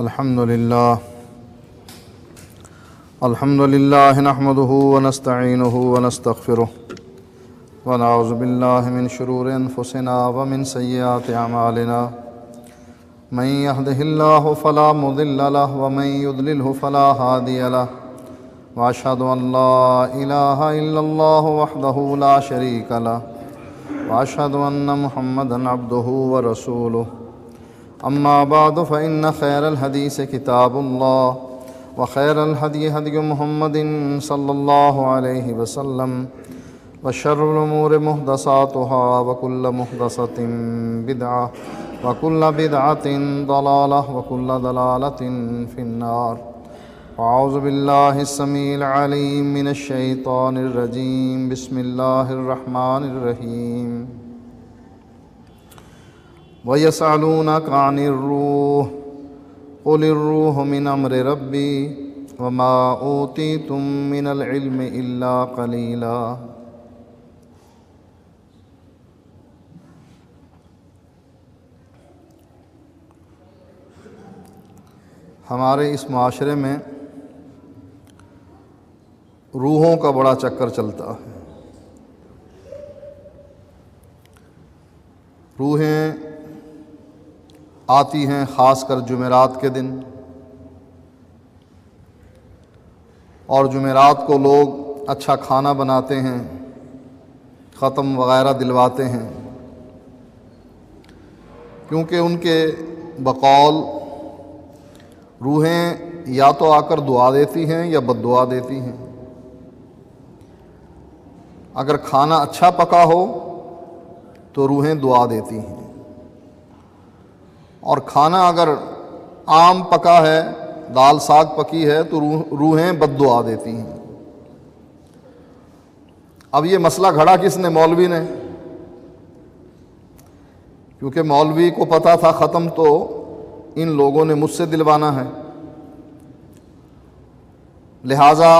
الحمد لله نحمده ونستعينه ونستغفره ونعوذ بالله من شرور أنفسنا ومن سيئات أعمالنا من يهده الله فلا مضل له ومن يضلله فلا هادي له وأشهد أن لا إله إلا الله وحده لا شريك له وأشهد أن محمدا عبده ورسوله أما بعد فإن خير الحديث كتاب الله وخير الهدي هدي محمد صلى الله عليه وسلم وشر الأمور محدثاتها وكل محدثة بدعة وكل بدعة ضلالة وكل ضلالة في النار. أعوذ بالله السميع العليم من الشيطان الرجيم. بسم الله الرحمن الرحيم. وَيَسْأَلُونَكَ عَنِ الرُّوحِ قُلِ الرُّوحُ مِنْ أَمْرِ رَبِّي وَمَا أُوتِيتُم مِّنَ الْعِلْمِ إِلَّا قَلِيلًا. ہمارے اس معاشرے میں روحوں کا بڑا چکر چلتا ہے. روحیں آتی ہیں خاص کر جمعرات کے دن، اور جمعرات کو لوگ اچھا کھانا بناتے ہیں، ختم وغیرہ دلواتے ہیں، کیونکہ ان کے بقول روحیں یا تو آ کر دعا دیتی ہیں یا بد دعا دیتی ہیں. اگر کھانا اچھا پکا ہو تو روحیں دعا دیتی ہیں، اور کھانا اگر عام پکا ہے، دال ساگ پکی ہے، تو روحیں بد دعا دیتی ہیں. اب یہ مسئلہ گھڑا کس نے؟ مولوی نے، کیونکہ مولوی کو پتہ تھا ختم تو ان لوگوں نے مجھ سے دلوانا ہے، لہٰذا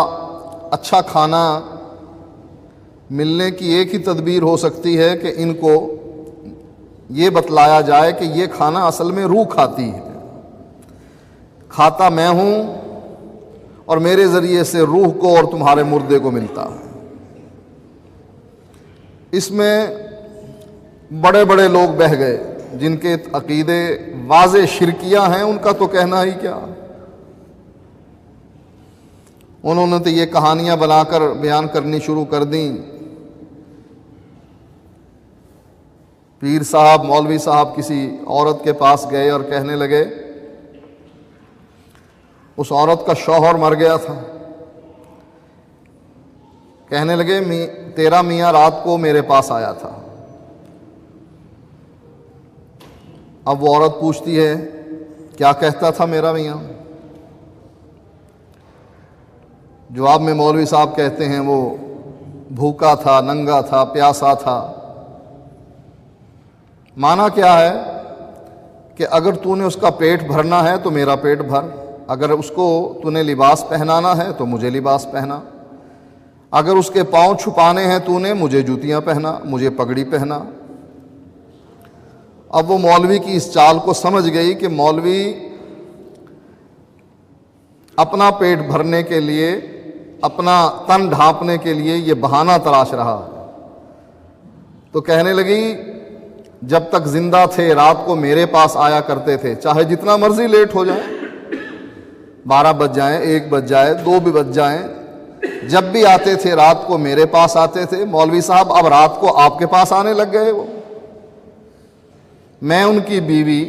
اچھا کھانا ملنے کی ایک ہی تدبیر ہو سکتی ہے کہ ان کو یہ بتلایا جائے کہ یہ کھانا اصل میں روح کھاتی ہے، کھاتا میں ہوں اور میرے ذریعے سے روح کو اور تمہارے مردے کو ملتا ہے. اس میں بڑے بڑے لوگ بہہ گئے جن کے عقیدے واضح شرکیہ ہیں، ان کا تو کہنا ہی کیا. انہوں نے تو یہ کہانیاں بنا کر بیان کرنی شروع کر دیں. پیر صاحب، مولوی صاحب کسی عورت کے پاس گئے اور کہنے لگے، اس عورت کا شوہر مر گیا تھا، کہنے لگے تیرا میاں رات کو میرے پاس آیا تھا. اب وہ عورت پوچھتی ہے کیا کہتا تھا میرا میاں؟ جواب میں مولوی صاحب کہتے ہیں وہ بھوکا تھا، ننگا تھا، پیاسا تھا. معنی کیا ہے کہ اگر تو نے اس کا پیٹ بھرنا ہے تو میرا پیٹ بھر، اگر اس کو تو نے لباس پہنانا ہے تو مجھے لباس پہنا، اگر اس کے پاؤں چھپانے ہیں تو نے مجھے جوتیاں پہنا، مجھے پگڑی پہنا. اب وہ مولوی کی اس چال کو سمجھ گئی کہ مولوی اپنا پیٹ بھرنے کے لیے، اپنا تن ڈھانپنے کے لیے یہ بہانہ تراش رہا ہے. تو کہنے لگی جب تک زندہ تھے رات کو میرے پاس آیا کرتے تھے، چاہے جتنا مرضی لیٹ ہو جائے، 12 بج جائیں، 1 بج جائے، 2 بھی بج جائیں، جب بھی آتے تھے رات کو میرے پاس آتے تھے. مولوی صاحب اب رات کو آپ کے پاس آنے لگ گئے. وہ میں ان کی بیوی،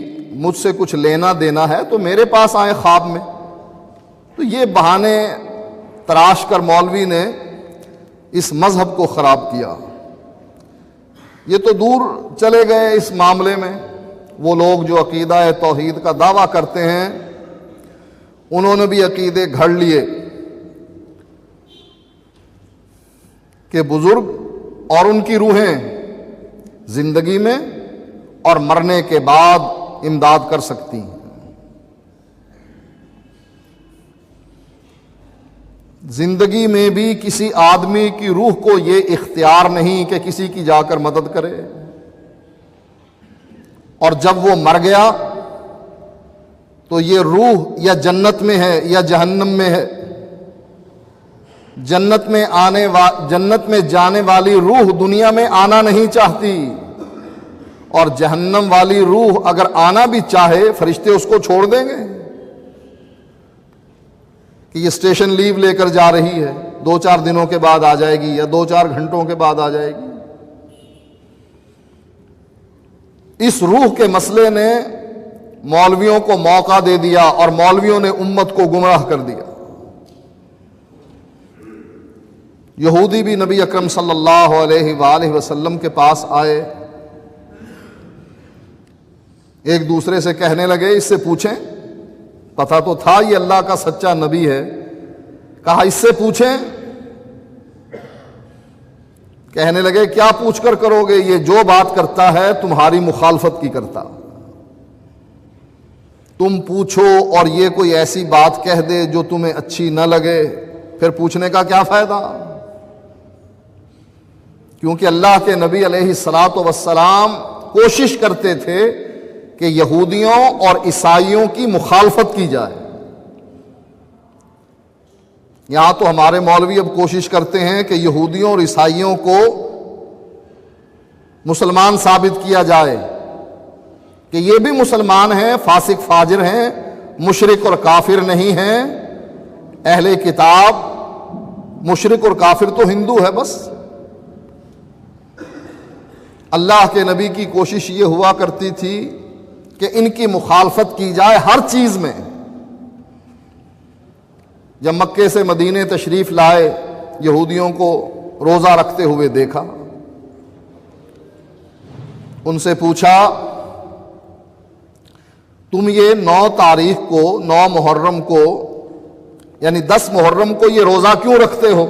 مجھ سے کچھ لینا دینا ہے تو میرے پاس آئے خواب میں. تو یہ بہانے تراش کر مولوی نے اس مذہب کو خراب کیا. یہ تو دور چلے گئے اس معاملے میں. وہ لوگ جو عقیدہ توحید کا دعویٰ کرتے ہیں انہوں نے بھی عقیدے گھڑ لیے کہ بزرگ اور ان کی روحیں زندگی میں اور مرنے کے بعد امداد کر سکتی ہیں. زندگی میں بھی کسی آدمی کی روح کو یہ اختیار نہیں کہ کسی کی جا کر مدد کرے، اور جب وہ مر گیا تو یہ روح یا جنت میں ہے یا جہنم میں ہے۔ جنت میں جانے والی روح دنیا میں آنا نہیں چاہتی، اور جہنم والی روح اگر آنا بھی چاہے فرشتے اس کو چھوڑ دیں گے کہ یہ اسٹیشن لیو لے کر جا رہی ہے، 2-4 دنوں کے بعد آ جائے گی یا 2-4 گھنٹوں کے بعد آ جائے گی۔ اس روح کے مسئلے نے مولویوں کو موقع دے دیا اور مولویوں نے امت کو گمراہ کر دیا۔ یہودی بھی نبی اکرم صلی اللہ علیہ وآلہ وسلم کے پاس آئے، ایک دوسرے سے کہنے لگے اس سے پوچھیں، پتہ تو تھا یہ اللہ کا سچا نبی ہے، کہا اس سے پوچھیں۔ کہنے لگے کیا پوچھ کر کرو گے، یہ جو بات کرتا ہے تمہاری مخالفت کی کرتا، تم پوچھو اور یہ کوئی ایسی بات کہہ دے جو تمہیں اچھی نہ لگے، پھر پوچھنے کا کیا فائدہ؟ کیونکہ اللہ کے نبی علیہ الصلاۃ والسلام کوشش کرتے تھے کہ یہودیوں اور عیسائیوں کی مخالفت کی جائے۔ یہاں تو ہمارے مولوی اب کوشش کرتے ہیں کہ یہودیوں اور عیسائیوں کو مسلمان ثابت کیا جائے کہ یہ بھی مسلمان ہیں، فاسق فاجر ہیں، مشرک اور کافر نہیں ہیں۔ اہل کتاب مشرک اور کافر تو ہندو ہے بس۔ اللہ کے نبی کی کوشش یہ ہوا کرتی تھی کہ ان کی مخالفت کی جائے ہر چیز میں۔ جب مکے سے مدینے تشریف لائے، یہودیوں کو روزہ رکھتے ہوئے دیکھا، ان سے پوچھا تم یہ 9 تاریخ کو، 9 محرم کو یعنی 10 محرم کو یہ روزہ کیوں رکھتے ہو؟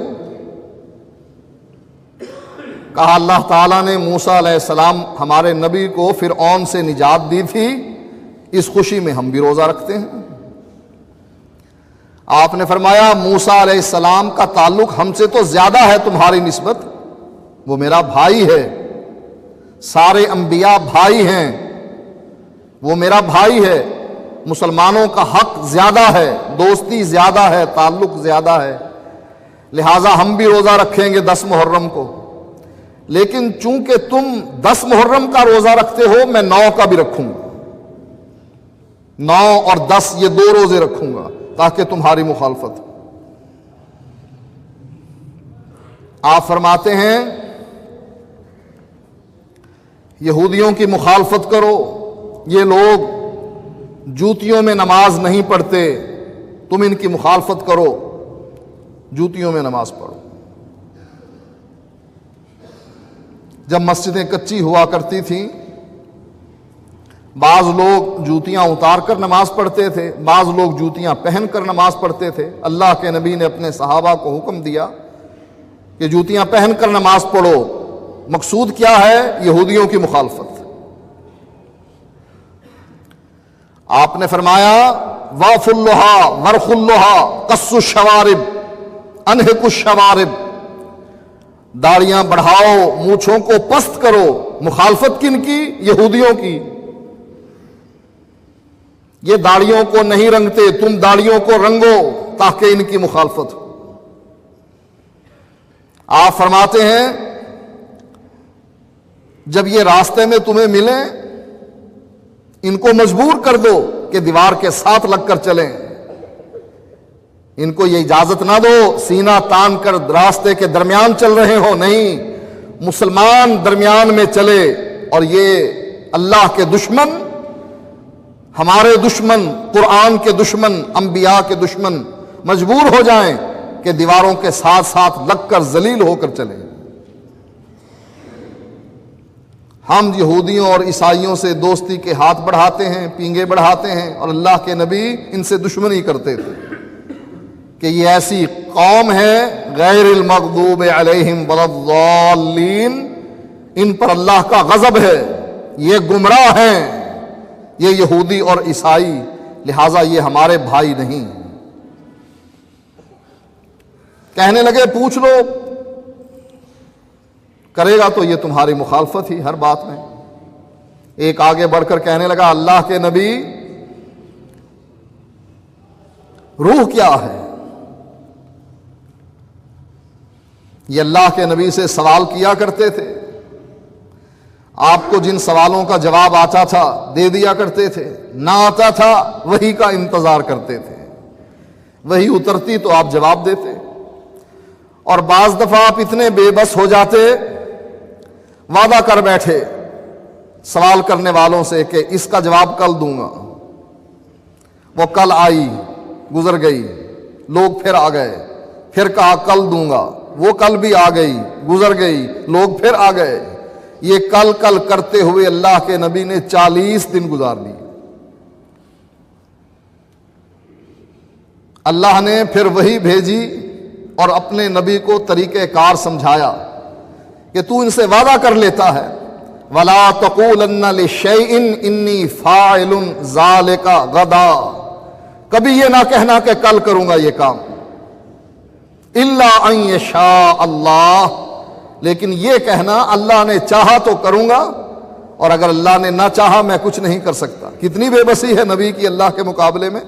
کہا اللہ تعالیٰ نے موسیٰ علیہ السلام ہمارے نبی کو فرعون سے نجات دی تھی، اس خوشی میں ہم بھی روزہ رکھتے ہیں۔ آپ نے فرمایا موسیٰ علیہ السلام کا تعلق ہم سے تو زیادہ ہے تمہاری نسبت، وہ میرا بھائی ہے، سارے انبیاء بھائی ہیں، وہ میرا بھائی ہے، مسلمانوں کا حق زیادہ ہے، دوستی زیادہ ہے، تعلق زیادہ ہے، لہٰذا ہم بھی روزہ رکھیں گے 10 محرم کو۔ لیکن چونکہ تم 10 محرم کا روزہ رکھتے ہو، میں 9 کا بھی رکھوں گا، 9 اور 10 یہ 2 روزے رکھوں گا تاکہ تمہاری مخالفت۔ آپ فرماتے ہیں یہودیوں کی مخالفت کرو، یہ لوگ جوتیوں میں نماز نہیں پڑھتے، تم ان کی مخالفت کرو، جوتیوں میں نماز پڑھو۔ جب مسجدیں کچی ہوا کرتی تھیں، بعض لوگ جوتیاں اتار کر نماز پڑھتے تھے، بعض لوگ جوتیاں پہن کر نماز پڑھتے تھے۔ اللہ کے نبی نے اپنے صحابہ کو حکم دیا کہ جوتیاں پہن کر نماز پڑھو۔ مقصود کیا ہے؟ یہودیوں کی مخالفت۔ آپ نے فرمایا واف اللہا ورخ اللہا قص الشوارب انہک الشوارب، داڑیاں بڑھاؤ، مونچھوں کو پست کرو۔ مخالفت کن کی؟ یہودیوں کی۔ یہ داڑیوں کو نہیں رنگتے، تم داڑیوں کو رنگو تاکہ ان کی مخالفت ہو۔ آپ فرماتے ہیں جب یہ راستے میں تمہیں ملیں، ان کو مجبور کر دو کہ دیوار کے ساتھ لگ کر چلیں، ان کو یہ اجازت نہ دو سینہ تان کر راستے کے درمیان چل رہے ہو، نہیں، مسلمان درمیان میں چلے، اور یہ اللہ کے دشمن، ہمارے دشمن، قرآن کے دشمن، انبیاء کے دشمن مجبور ہو جائیں کہ دیواروں کے ساتھ ساتھ لگ کر ذلیل ہو کر چلیں۔ ہم یہودیوں اور عیسائیوں سے دوستی کے ہاتھ بڑھاتے ہیں، پینگے بڑھاتے ہیں، اور اللہ کے نبی ان سے دشمنی کرتے تھے کہ یہ ایسی قوم ہے غیر المغضوب علیہم ولا الضالین، ان پر اللہ کا غضب ہے، یہ گمراہ ہیں، یہ یہودی اور عیسائی، لہٰذا یہ ہمارے بھائی نہیں۔ کہنے لگے پوچھ لو، کرے گا تو یہ تمہاری مخالفت ہی ہر بات میں۔ ایک آگے بڑھ کر کہنے لگا اللہ کے نبی روح کیا ہے؟ یہ اللہ کے نبی سے سوال کیا کرتے تھے، آپ کو جن سوالوں کا جواب آتا تھا دے دیا کرتے تھے، نہ آتا تھا وہی کا انتظار کرتے تھے، وہی اترتی تو آپ جواب دیتے۔ اور بعض دفعہ آپ اتنے بے بس ہو جاتے، وعدہ کر بیٹھے سوال کرنے والوں سے کہ اس کا جواب کل دوں گا، وہ کل آئی گزر گئی، لوگ پھر آ گئے، پھر کہا کل دوں گا، وہ کل بھی آ گئی گزر گئی، لوگ پھر آ گئے۔ یہ کل کل کرتے ہوئے اللہ کے نبی نے 40 دن گزار لیے۔ اللہ نے پھر وہی بھیجی اور اپنے نبی کو طریقہ کار سمجھایا کہ تو ان سے وعدہ کر لیتا ہے، وَلَا تَقُولَنَّ لِشَيْءٍ إِنِّي فَاعِلٌ ذَلِكَ غَدًا، کبھی یہ نہ کہنا کہ کل کروں گا یہ کام، إِلَّا أَن يَشَاءَ اللَّهُ، لیکن یہ کہنا اللہ نے چاہا تو کروں گا، اور اگر اللہ نے نہ چاہا میں کچھ نہیں کر سکتا۔ کتنی بے بسی ہے نبی کی اللہ کے مقابلے میں۔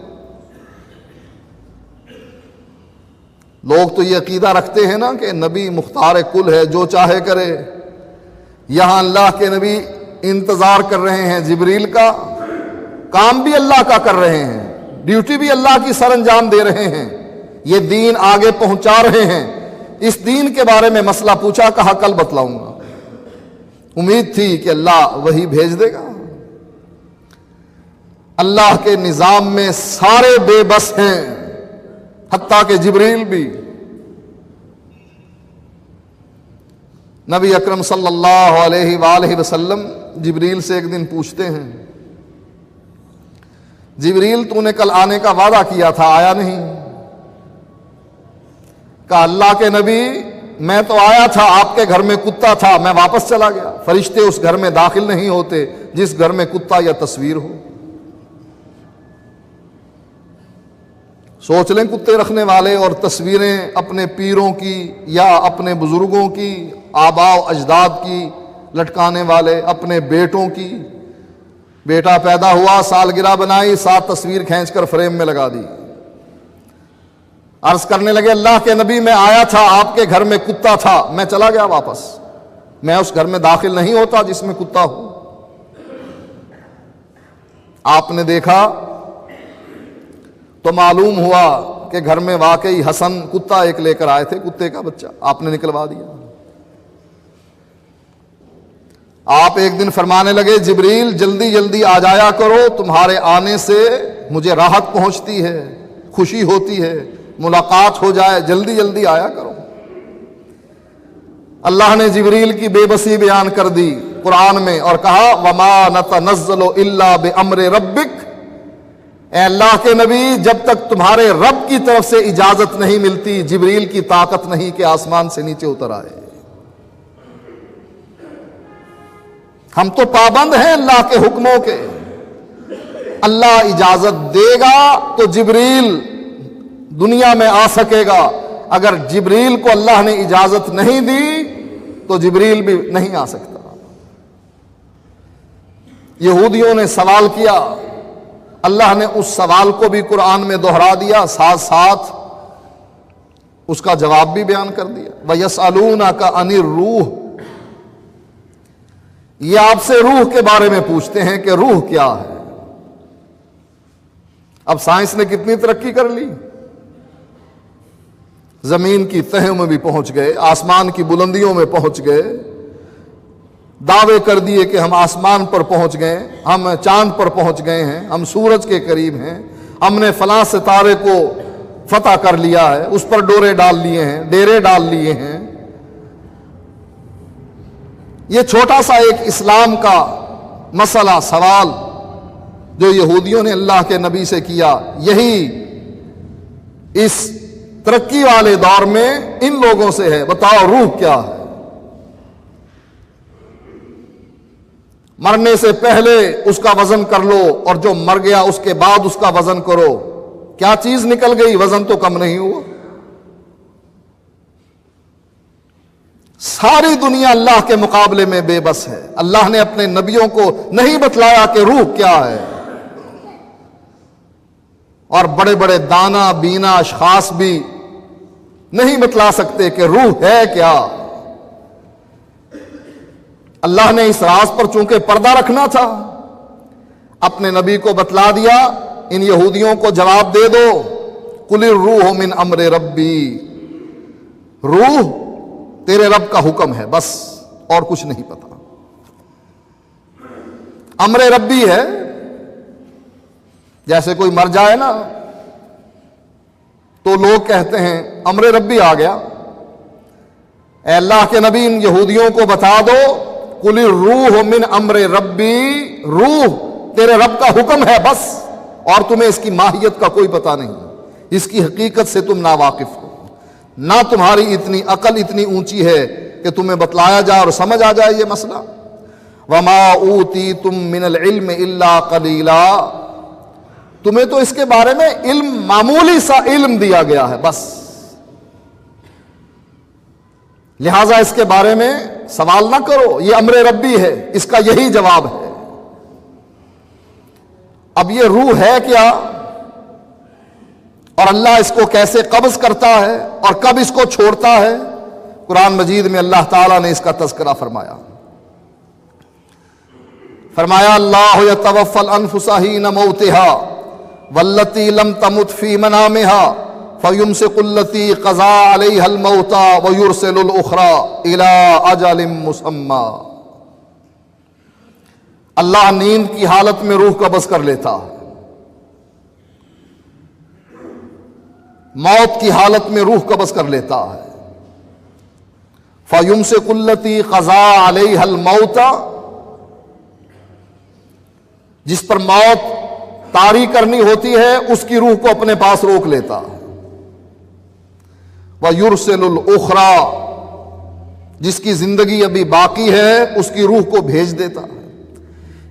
لوگ تو یہ عقیدہ رکھتے ہیں نا کہ نبی مختار کل ہے، جو چاہے کرے۔ یہاں اللہ کے نبی انتظار کر رہے ہیں جبریل کا، کام بھی اللہ کا کر رہے ہیں، ڈیوٹی بھی اللہ کی سر انجام دے رہے ہیں، یہ دین آگے پہنچا رہے ہیں۔ اس دین کے بارے میں مسئلہ پوچھا، کہا کل بتلاؤں گا۔ امید تھی کہ اللہ وہی بھیج دے گا۔ اللہ کے نظام میں سارے بے بس ہیں، حتیٰ کہ جبریل بھی۔ نبی اکرم صلی اللہ علیہ وآلہ وسلم جبریل سے ایک دن پوچھتے ہیں، جبریل تو نے کل آنے کا وعدہ کیا تھا، آیا نہیں؟ کہا اللہ کے نبی میں تو آیا تھا، آپ کے گھر میں کتا تھا، میں واپس چلا گیا۔ فرشتے اس گھر میں داخل نہیں ہوتے جس گھر میں کتا یا تصویر ہو۔ سوچ لیں کتے رکھنے والے اور تصویریں اپنے پیروں کی یا اپنے بزرگوں کی، آباء و اجداد کی لٹکانے والے، اپنے بیٹوں کی، بیٹا پیدا ہوا سالگرہ بنائی، 7 تصویر کھینچ کر فریم میں لگا دی۔ عرض کرنے لگے اللہ کے نبی میں آیا تھا، آپ کے گھر میں کتا تھا، میں چلا گیا واپس، میں اس گھر میں داخل نہیں ہوتا جس میں کتا ہو۔ آپ نے دیکھا تو معلوم ہوا کہ گھر میں واقعی حسن کتا ایک لے کر آئے تھے، کتے کا بچہ، آپ نے نکلوا دیا۔ آپ ایک دن فرمانے لگے جبریل جلدی جلدی آ جایا کرو، تمہارے آنے سے مجھے راحت پہنچتی ہے، خوشی ہوتی ہے، ملاقات ہو جائے، جلدی جلدی آیا کرو۔ اللہ نے جبریل کی بے بسی بیان کر دی قرآن میں اور کہا وَمَا نَتَنَزَّلُ إِلَّا بِأَمْرِ رَبِّكَ، اے اللہ کے نبی جب تک تمہارے رب کی طرف سے اجازت نہیں ملتی، جبریل کی طاقت نہیں کہ آسمان سے نیچے اتر آئے۔ ہم تو پابند ہیں اللہ کے حکموں کے، اللہ اجازت دے گا تو جبریل دنیا میں آ سکے گا، اگر جبریل کو اللہ نے اجازت نہیں دی تو جبریل بھی نہیں آ سکتا۔ یہودیوں نے سوال کیا، اللہ نے اس سوال کو بھی قرآن میں دہرا دیا، ساتھ ساتھ اس کا جواب بھی بیان کر دیا۔ وَيَسْأَلُونَكَ عَنِ الرُّوحِ، یہ آپ سے روح کے بارے میں پوچھتے ہیں کہ روح کیا ہے۔ اب سائنس نے کتنی ترقی کر لی، زمین کی تہوں میں بھی پہنچ گئے، آسمان کی بلندیوں میں پہنچ گئے، دعوے کر دیے کہ ہم آسمان پر پہنچ گئے، ہم چاند پر پہنچ گئے ہیں، ہم سورج کے قریب ہیں، ہم نے فلاں ستارے کو فتح کر لیا ہے، اس پر ڈورے ڈال لیے ہیں، ڈیرے ڈال لیے ہیں۔ یہ چھوٹا سا ایک اسلام کا مسئلہ سوال جو یہودیوں نے اللہ کے نبی سے کیا، یہی اس ترقی والے دور میں ان لوگوں سے ہے، بتاؤ روح کیا ہے؟ مرنے سے پہلے اس کا وزن کر لو اور جو مر گیا اس کے بعد اس کا وزن کرو، کیا چیز نکل گئی؟ وزن تو کم نہیں ہوا۔ ساری دنیا اللہ کے مقابلے میں بے بس ہے، اللہ نے اپنے نبیوں کو نہیں بتلایا کہ روح کیا ہے، اور بڑے بڑے دانا بینا اشخاص بھی نہیں بتلا سکتے کہ روح ہے کیا۔ اللہ نے اس راز پر چونکہ پردہ رکھنا تھا، اپنے نبی کو بتلا دیا۔ ان یہودیوں کو جواب دے دو، قل الروح من امر ربی، روح تیرے رب کا حکم ہے، بس اور کچھ نہیں پتا۔ امر ربی ہے، جیسے کوئی مر جائے نا تو لوگ کہتے ہیں امر ربی آ گیا۔ اے اللہ کے نبی ان یہودیوں کو بتا دو، قل الروح من امر ربی، روح تیرے رب کا حکم ہے بس، اور تمہیں اس کی ماہیت کا کوئی پتہ نہیں، اس کی حقیقت سے تم ناواقف ہو، نہ تمہاری اتنی عقل اتنی اونچی ہے کہ تمہیں بتلایا جائے اور سمجھ آ جائے یہ مسئلہ۔ وما اوتیتم من العلم الا قلیلا، تمہیں تو اس کے بارے میں علم، معمولی سا علم دیا گیا ہے بس، لہذا اس کے بارے میں سوال نہ کرو، یہ امر ربی ہے، اس کا یہی جواب ہے۔ اب یہ روح ہے کیا، اور اللہ اس کو کیسے قبض کرتا ہے اور کب اس کو چھوڑتا ہے، قرآن مجید میں اللہ تعالیٰ نے اس کا تذکرہ فرمایا۔ فرمایا اللہ یتوفی الانفس حین موتها واللتی لم تمت فی منامها فیمسک التی قضا علیہا الموت ویرسل الاخری الی اجل مسمی، اللہ نیند کی حالت میں روح قبض کر لیتا ہے، موت کی حالت میں روح قبض کر لیتا ہے۔ فیمسک التی قضا علیہا الموت، جس پر موت طاری کرنی ہوتی ہے اس کی روح کو اپنے پاس روک لیتا ہے۔ وَيُرْسِلُ الْأُخْرَى، جس کی زندگی ابھی باقی ہے اس کی روح کو بھیج دیتا ہے۔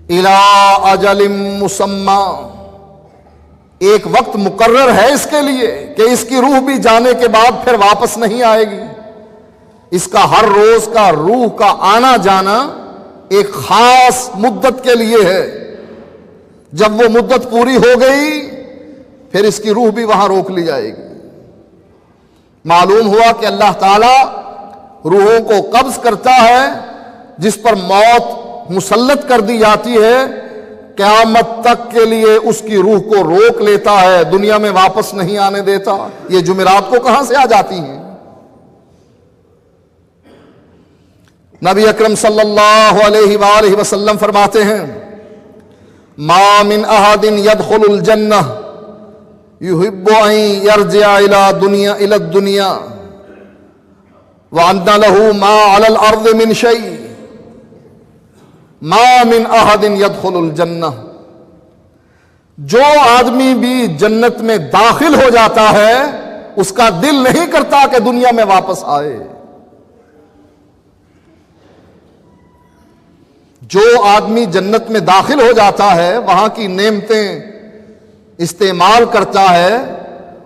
إِلَىٰ أَجَلٍ مُّسَمًّى، ایک وقت مقرر ہے اس کے لیے کہ اس کی روح بھی جانے کے بعد پھر واپس نہیں آئے گی۔ اس کا ہر روز کا روح کا آنا جانا ایک خاص مدت کے لیے ہے، جب وہ مدت پوری ہو گئی پھر اس کی روح بھی وہاں روک لی جائے گی۔ معلوم ہوا کہ اللہ تعالی روحوں کو قبض کرتا ہے، جس پر موت مسلط کر دی جاتی ہے، قیامت تک کے لیے اس کی روح کو روک لیتا ہے، دنیا میں واپس نہیں آنے دیتا۔ یہ جمعرات کو کہاں سے آ جاتی ہیں؟ نبی اکرم صلی اللہ علیہ وآلہ وسلم فرماتے ہیں ما من احد يدخل الجنہ يحب ان يرجع الى الدنيا وان له ما على الارض من شيء، ما من احد يدخل الجنہ، جو آدمی بھی جنت میں داخل ہو جاتا ہے اس کا دل نہیں کرتا کہ دنیا میں واپس آئے۔ جو آدمی جنت میں داخل ہو جاتا ہے، وہاں کی نعمتیں استعمال کرتا ہے،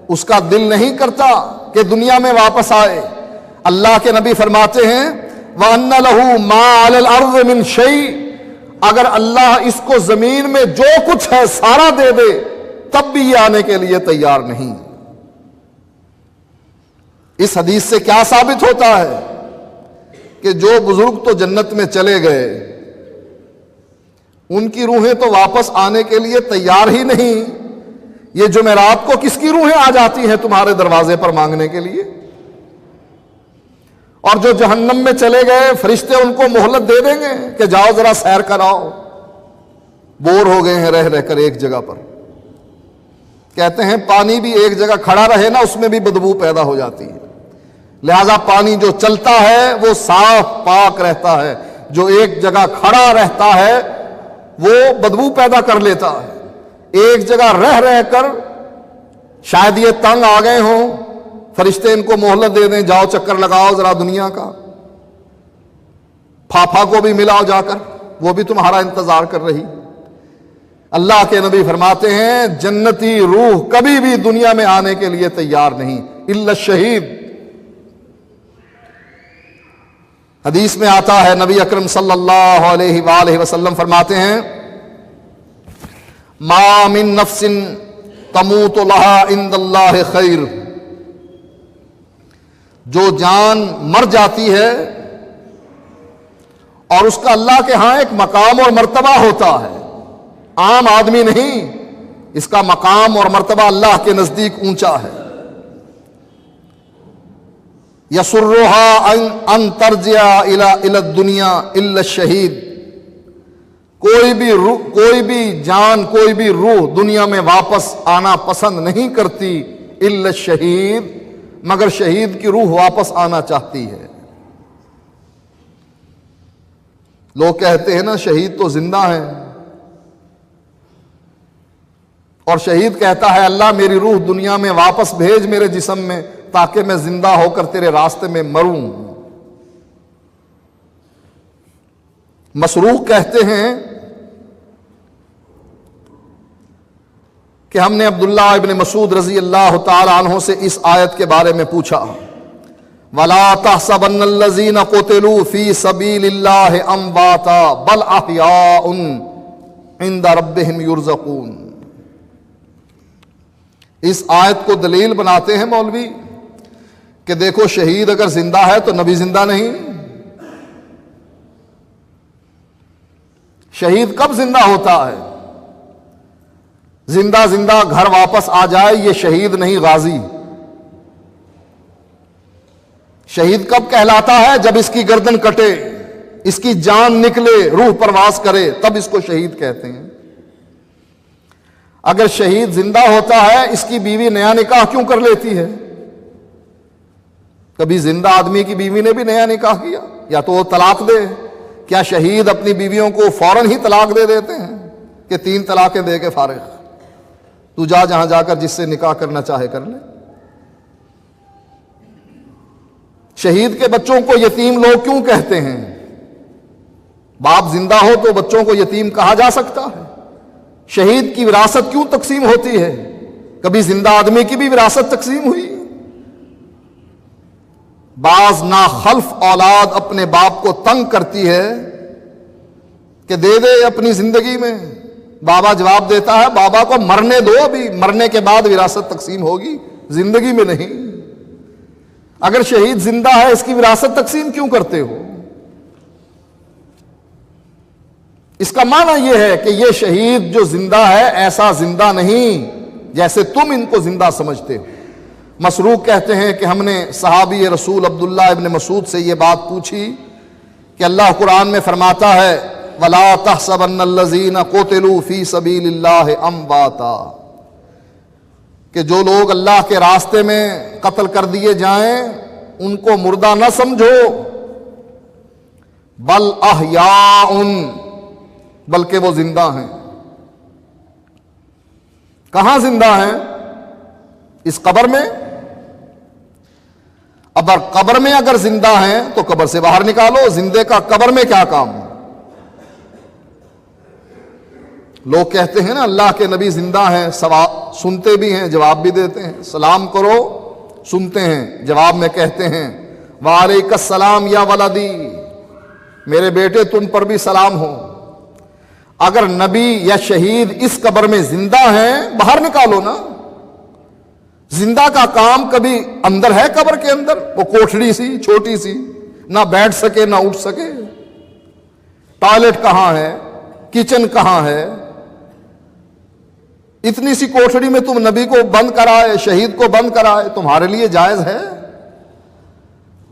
اس کا دل نہیں کرتا کہ دنیا میں واپس آئے۔ اللہ کے نبی فرماتے ہیں وَأَنَّ لَهُ مَا عَلَى الْأَرْضِ مِنْ شَيْءٍ، اگر اللہ اس کو زمین میں جو کچھ ہے سارا دے دے تب بھی یہ آنے کے لیے تیار نہیں۔ اس حدیث سے کیا ثابت ہوتا ہے کہ جو بزرگ تو جنت میں چلے گئے، ان کی روحیں تو واپس آنے کے لیے تیار ہی نہیں۔ یہ جمعرات کو کس کی روحیں آ جاتی ہیں تمہارے دروازے پر مانگنے کے لیے؟ اور جو جہنم میں چلے گئے فرشتے ان کو مہلت دے دیں گے کہ جاؤ ذرا سیر کراؤ، بور ہو گئے ہیں رہ رہ کر ایک جگہ پر۔ کہتے ہیں پانی بھی ایک جگہ کھڑا رہے نا اس میں بھی بدبو پیدا ہو جاتی ہے، لہذا پانی جو چلتا ہے وہ صاف پاک رہتا ہے، جو ایک جگہ کھڑا رہتا ہے وہ بدبو پیدا کر لیتا ہے۔ ایک جگہ رہ رہ کر شاید یہ تنگ آ گئے ہوں، فرشتے ان کو مہلت دے دیں جاؤ چکر لگاؤ ذرا دنیا کا، پھاپھا کو بھی ملاؤ جا کر، وہ بھی تمہارا انتظار کر رہی۔ اللہ کے نبی فرماتے ہیں جنتی روح کبھی بھی دنیا میں آنے کے لیے تیار نہیں، الا الشہید۔ حدیث میں آتا ہے نبی اکرم صلی اللہ علیہ وآلہ وسلم فرماتے ہیں ما من نفس تموت لہا عند اللہ خیر، جو جان مر جاتی ہے اور اس کا اللہ کے ہاں ایک مقام اور مرتبہ ہوتا ہے، عام آدمی نہیں، اس کا مقام اور مرتبہ اللہ کے نزدیک اونچا ہے۔ یسرها ان ترجع الى الدنیا الا الشہید، کوئی بھی جان، کوئی بھی روح دنیا میں واپس آنا پسند نہیں کرتی، الا الشہید، مگر شہید کی روح واپس آنا چاہتی ہے۔ لوگ کہتے ہیں نا شہید تو زندہ ہیں، اور شہید کہتا ہے اللہ میری روح دنیا میں واپس بھیج میرے جسم میں تاکہ میں زندہ ہو کر تیرے راستے میں مروں۔ مسروق کہتے ہیں کہ ہم نے عبداللہ ابن مسعود رضی اللہ تعالی عنہ سے اس آیت کے بارے میں پوچھا، وَلَا تَحْسَبَنَّ الَّذِينَ قُتِلُوا فِي سَبِيلِ اللَّهِ أَمْوَاتًا بَلْ أَحْيَاءٌ عِندَ رَبِّهِمْ يُرْزَقُونَ۔ اس آیت کو دلیل بناتے ہیں مولوی کہ دیکھو شہید اگر زندہ ہے تو نبی زندہ نہیں۔ شہید کب زندہ ہوتا ہے؟ زندہ گھر واپس آ جائے یہ شہید نہیں، غازی۔ شہید کب کہلاتا ہے؟ جب اس کی گردن کٹے، اس کی جان نکلے، روح پرواز کرے، تب اس کو شہید کہتے ہیں۔ اگر شہید زندہ ہوتا ہے، اس کی بیوی نیا نکاح کیوں کر لیتی ہے؟ کبھی زندہ آدمی کی بیوی نے بھی نیا نکاح کیا، یا تو وہ طلاق دے۔ کیا شہید اپنی بیویوں کو فوراً ہی طلاق دے دیتے ہیں کہ 3 طلاقیں دے کے فارغ، تو جہاں جا کر جس سے نکاح کرنا چاہے کر لے؟ شہید کے بچوں کو یتیم لوگ کیوں کہتے ہیں؟ باپ زندہ ہو تو بچوں کو یتیم کہا جا سکتا ہے۔ شہید کی وراثت کیوں تقسیم ہوتی ہے؟ کبھی زندہ آدمی کی بھی وراثت تقسیم ہوئی؟ بعض ناخلف اولاد اپنے باپ کو تنگ کرتی ہے کہ دے دے اپنی زندگی میں۔ بابا جواب دیتا ہے بابا کو مرنے دو، ابھی مرنے کے بعد وراثت تقسیم ہوگی، زندگی میں نہیں۔ اگر شہید زندہ ہے اس کی وراثت تقسیم کیوں کرتے ہو؟ اس کا معنی یہ ہے کہ یہ شہید جو زندہ ہے ایسا زندہ نہیں جیسے تم ان کو زندہ سمجھتے ہو۔ مسروق کہتے ہیں کہ ہم نے صحابی رسول عبداللہ ابن مسعود سے یہ بات پوچھی کہ اللہ قرآن میں فرماتا ہے وَلَا تَحْسَبَنَّ الَّذِينَ قُتِلُوا فِي سَبِيلِ اللَّهِ أَمْوَاتًا، کہ جو لوگ اللہ کے راستے میں قتل کر دیے جائیں ان کو مردہ نہ سمجھو، بل احیاء، بلکہ وہ زندہ ہیں۔ کہاں زندہ ہیں؟ اس قبر میں۔ اب قبر میں اگر زندہ ہیں تو قبر سے باہر نکالو، زندے کا قبر میں کیا کام؟ لوگ کہتے ہیں نا اللہ کے نبی زندہ ہیں، سنتے بھی ہیں جواب بھی دیتے ہیں، سلام کرو سنتے ہیں، جواب میں کہتے ہیں وعلیک السلام یا ولدی، میرے بیٹے تم پر بھی سلام ہو۔ اگر نبی یا شہید اس قبر میں زندہ ہیں باہر نکالو نا۔ زندہ کا کام کبھی اندر ہے قبر کے اندر؟ وہ کوٹھڑی سی چھوٹی سی، نہ بیٹھ سکے نہ اٹھ سکے۔ ٹوائلٹ کہاں ہے؟ کچن کہاں ہے؟ اتنی سی کوٹھڑی میں تم نبی کو بند کرائے، شہید کو بند کرائے، تمہارے لیے جائز ہے؟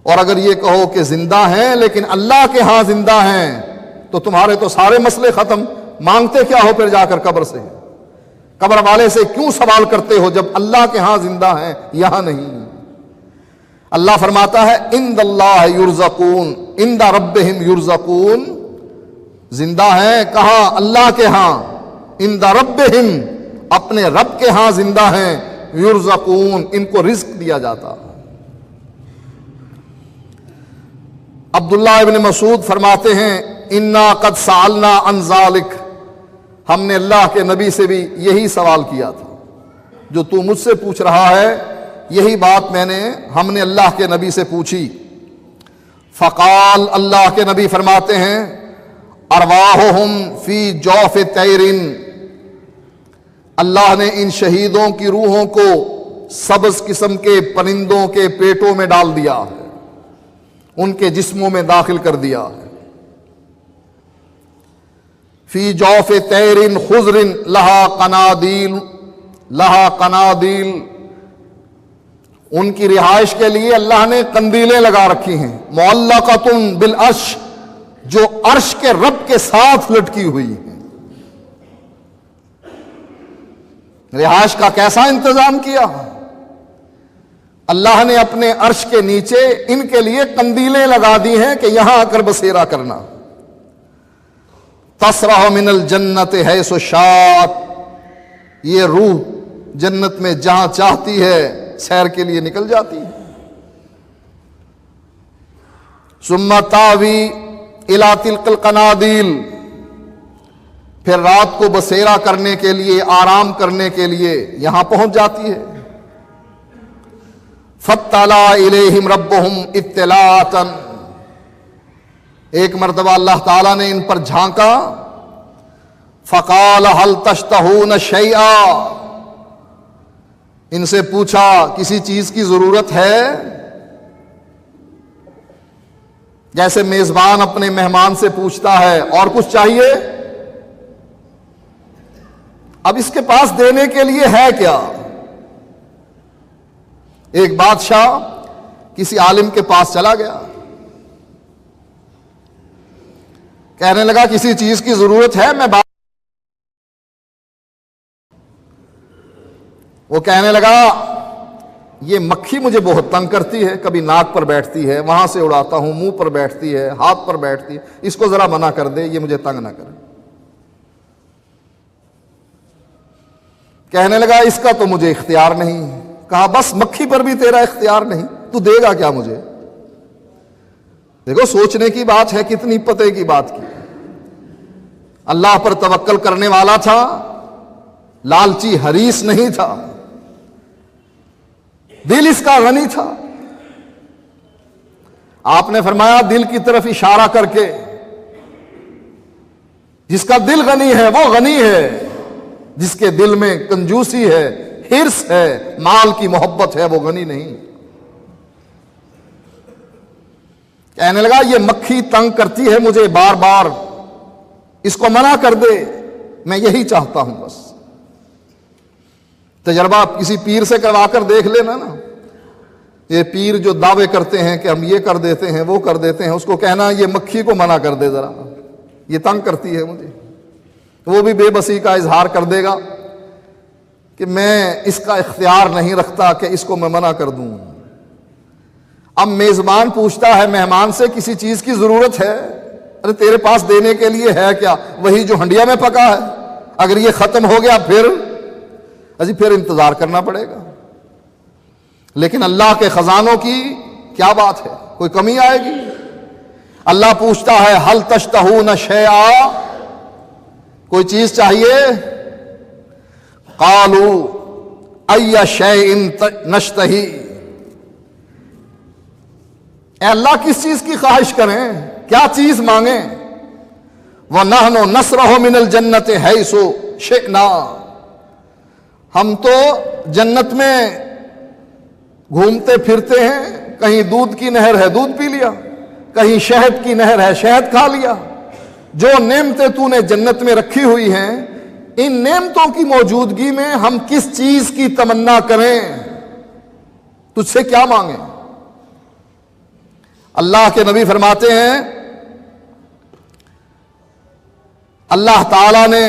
اور اگر یہ کہو کہ زندہ ہیں لیکن اللہ کے ہاں زندہ ہیں تو تمہارے تو سارے مسئلے ختم۔ مانگتے کیا ہو پھر جا کر قبر سے؟ قبر والے سے کیوں سوال کرتے ہو جب اللہ کے ہاں زندہ ہیں یہاں نہیں؟ اللہ فرماتا ہے عند اللہ یرزقون، عند ربہم یرزقون، زندہ ہیں کہاں؟ اللہ کے ہاں، عند ربہم، اپنے رب کے ہاں زندہ ہیں، یرزقون، ان کو رزق دیا جاتا۔ عبداللہ ابن مسعود فرماتے ہیں انا قد سألنا عن ذلک، ہم نے اللہ کے نبی سے بھی یہی سوال کیا تھا جو تو مجھ سے پوچھ رہا ہے، یہی بات ہم نے اللہ کے نبی سے پوچھی۔ فقال، اللہ کے نبی فرماتے ہیں ارواحہم فی جوف طیر، اللہ نے ان شہیدوں کی روحوں کو سبز قسم کے پرندوں کے پیٹوں میں ڈال دیا ہے، ان کے جسموں میں داخل کر دیا ہے۔ فی جوف طیر خضر لہا قنادیل، ان کی رہائش کے لیے اللہ نے قندیلیں لگا رکھی ہیں، معلقۃ بالعرش، جو عرش کے رب کے ساتھ لٹکی ہوئی ہیں۔ رہائش کا کیسا انتظام کیا؟ اللہ نے اپنے عرش کے نیچے ان کے لیے قندیلیں لگا دی ہیں کہ یہاں آ کر بسیرا کرنا۔ تسرح من الجنت حیث شاءت، یہ روح جنت میں جہاں چاہتی ہے سیر کے لیے نکل جاتی ہے۔ ثم تاوی الی تلک القنادیل، پھر رات کو بسیرا کرنے کے لیے، آرام کرنے کے لیے یہاں پہنچ جاتی ہے۔ فَاطَّلَعَ إِلَيْهِمْ رَبُّهُمْ اطلاعًا، ایک مرتبہ اللہ تعالیٰ نے ان پر جھانکا، فَقَالَ هَلْ تَشْتَهُونَ شَيْئًا، ان سے پوچھا کسی چیز کی ضرورت ہے؟ جیسے میزبان اپنے مہمان سے پوچھتا ہے اور کچھ چاہیے؟ اب اس کے پاس دینے کے لیے ہے کیا؟ ایک بادشاہ کسی عالم کے پاس چلا گیا، کہنے لگا کسی چیز کی ضرورت ہے، میں وہ کہنے لگا یہ مکھی مجھے بہت تنگ کرتی ہے، کبھی ناک پر بیٹھتی ہے، وہاں سے اڑاتا ہوں، منہ پر بیٹھتی ہے، ہاتھ پر بیٹھتی ہے، اس کو ذرا منع کر دے، یہ مجھے تنگ نہ کرے۔ کہنے لگا اس کا تو مجھے اختیار نہیں۔ کہا بس مکھی پر بھی تیرا اختیار نہیں، تو دے گا کیا مجھے؟ دیکھو سوچنے کی بات ہے، کتنی پتے کی بات کی۔ اللہ پر توکل کرنے والا تھا، لالچی حریص نہیں تھا، دل اس کا غنی تھا۔ آپ نے فرمایا دل کی طرف اشارہ کر کے، جس کا دل غنی ہے وہ غنی ہے، جس کے دل میں کنجوسی ہے، حرص ہے، مال کی محبت ہے، وہ غنی نہیں۔ کہنے لگا یہ مکھی تنگ کرتی ہے مجھے بار بار، اس کو منع کر دے، میں یہی چاہتا ہوں بس۔ تجربہ آپ کسی پیر سے کروا کر دیکھ لینا نا، یہ پیر جو دعوے کرتے ہیں کہ ہم یہ کر دیتے ہیں وہ کر دیتے ہیں، اس کو کہنا یہ مکھی کو منع کر دے ذرا، یہ تنگ کرتی ہے مجھے، وہ بھی بے بسی کا اظہار کر دے گا کہ میں اس کا اختیار نہیں رکھتا کہ اس کو میں منع کر دوں۔ اب میزبان پوچھتا ہے مہمان سے کسی چیز کی ضرورت ہے؟ ارے تیرے پاس دینے کے لیے ہے کیا؟ وہی جو ہنڈیا میں پکا ہے، اگر یہ ختم ہو گیا پھر انتظار کرنا پڑے گا۔ لیکن اللہ کے خزانوں کی کیا بات ہے، کوئی کمی آئے گی؟ اللہ پوچھتا ہے ہل تشتہون شیئا، کوئی چیز چاہیے؟ قالوا ای شیء نشتہی، اے اللہ کس چیز کی خواہش کریں، کیا چیز مانگیں؟ وَنَحْنُ نَسْرَحُ مِنَ الْجَنَّةِ حَيْثُ شِئْنَا، ہم تو جنت میں گھومتے پھرتے ہیں، کہیں دودھ کی نہر ہے دودھ پی لیا، کہیں شہد کی نہر ہے شہد کھا لیا۔ جو نعمتیں تو نے جنت میں رکھی ہوئی ہیں، ان نعمتوں کی موجودگی میں ہم کس چیز کی تمنا کریں، تجھ سے کیا مانگیں؟ اللہ کے نبی فرماتے ہیں اللہ تعالی نے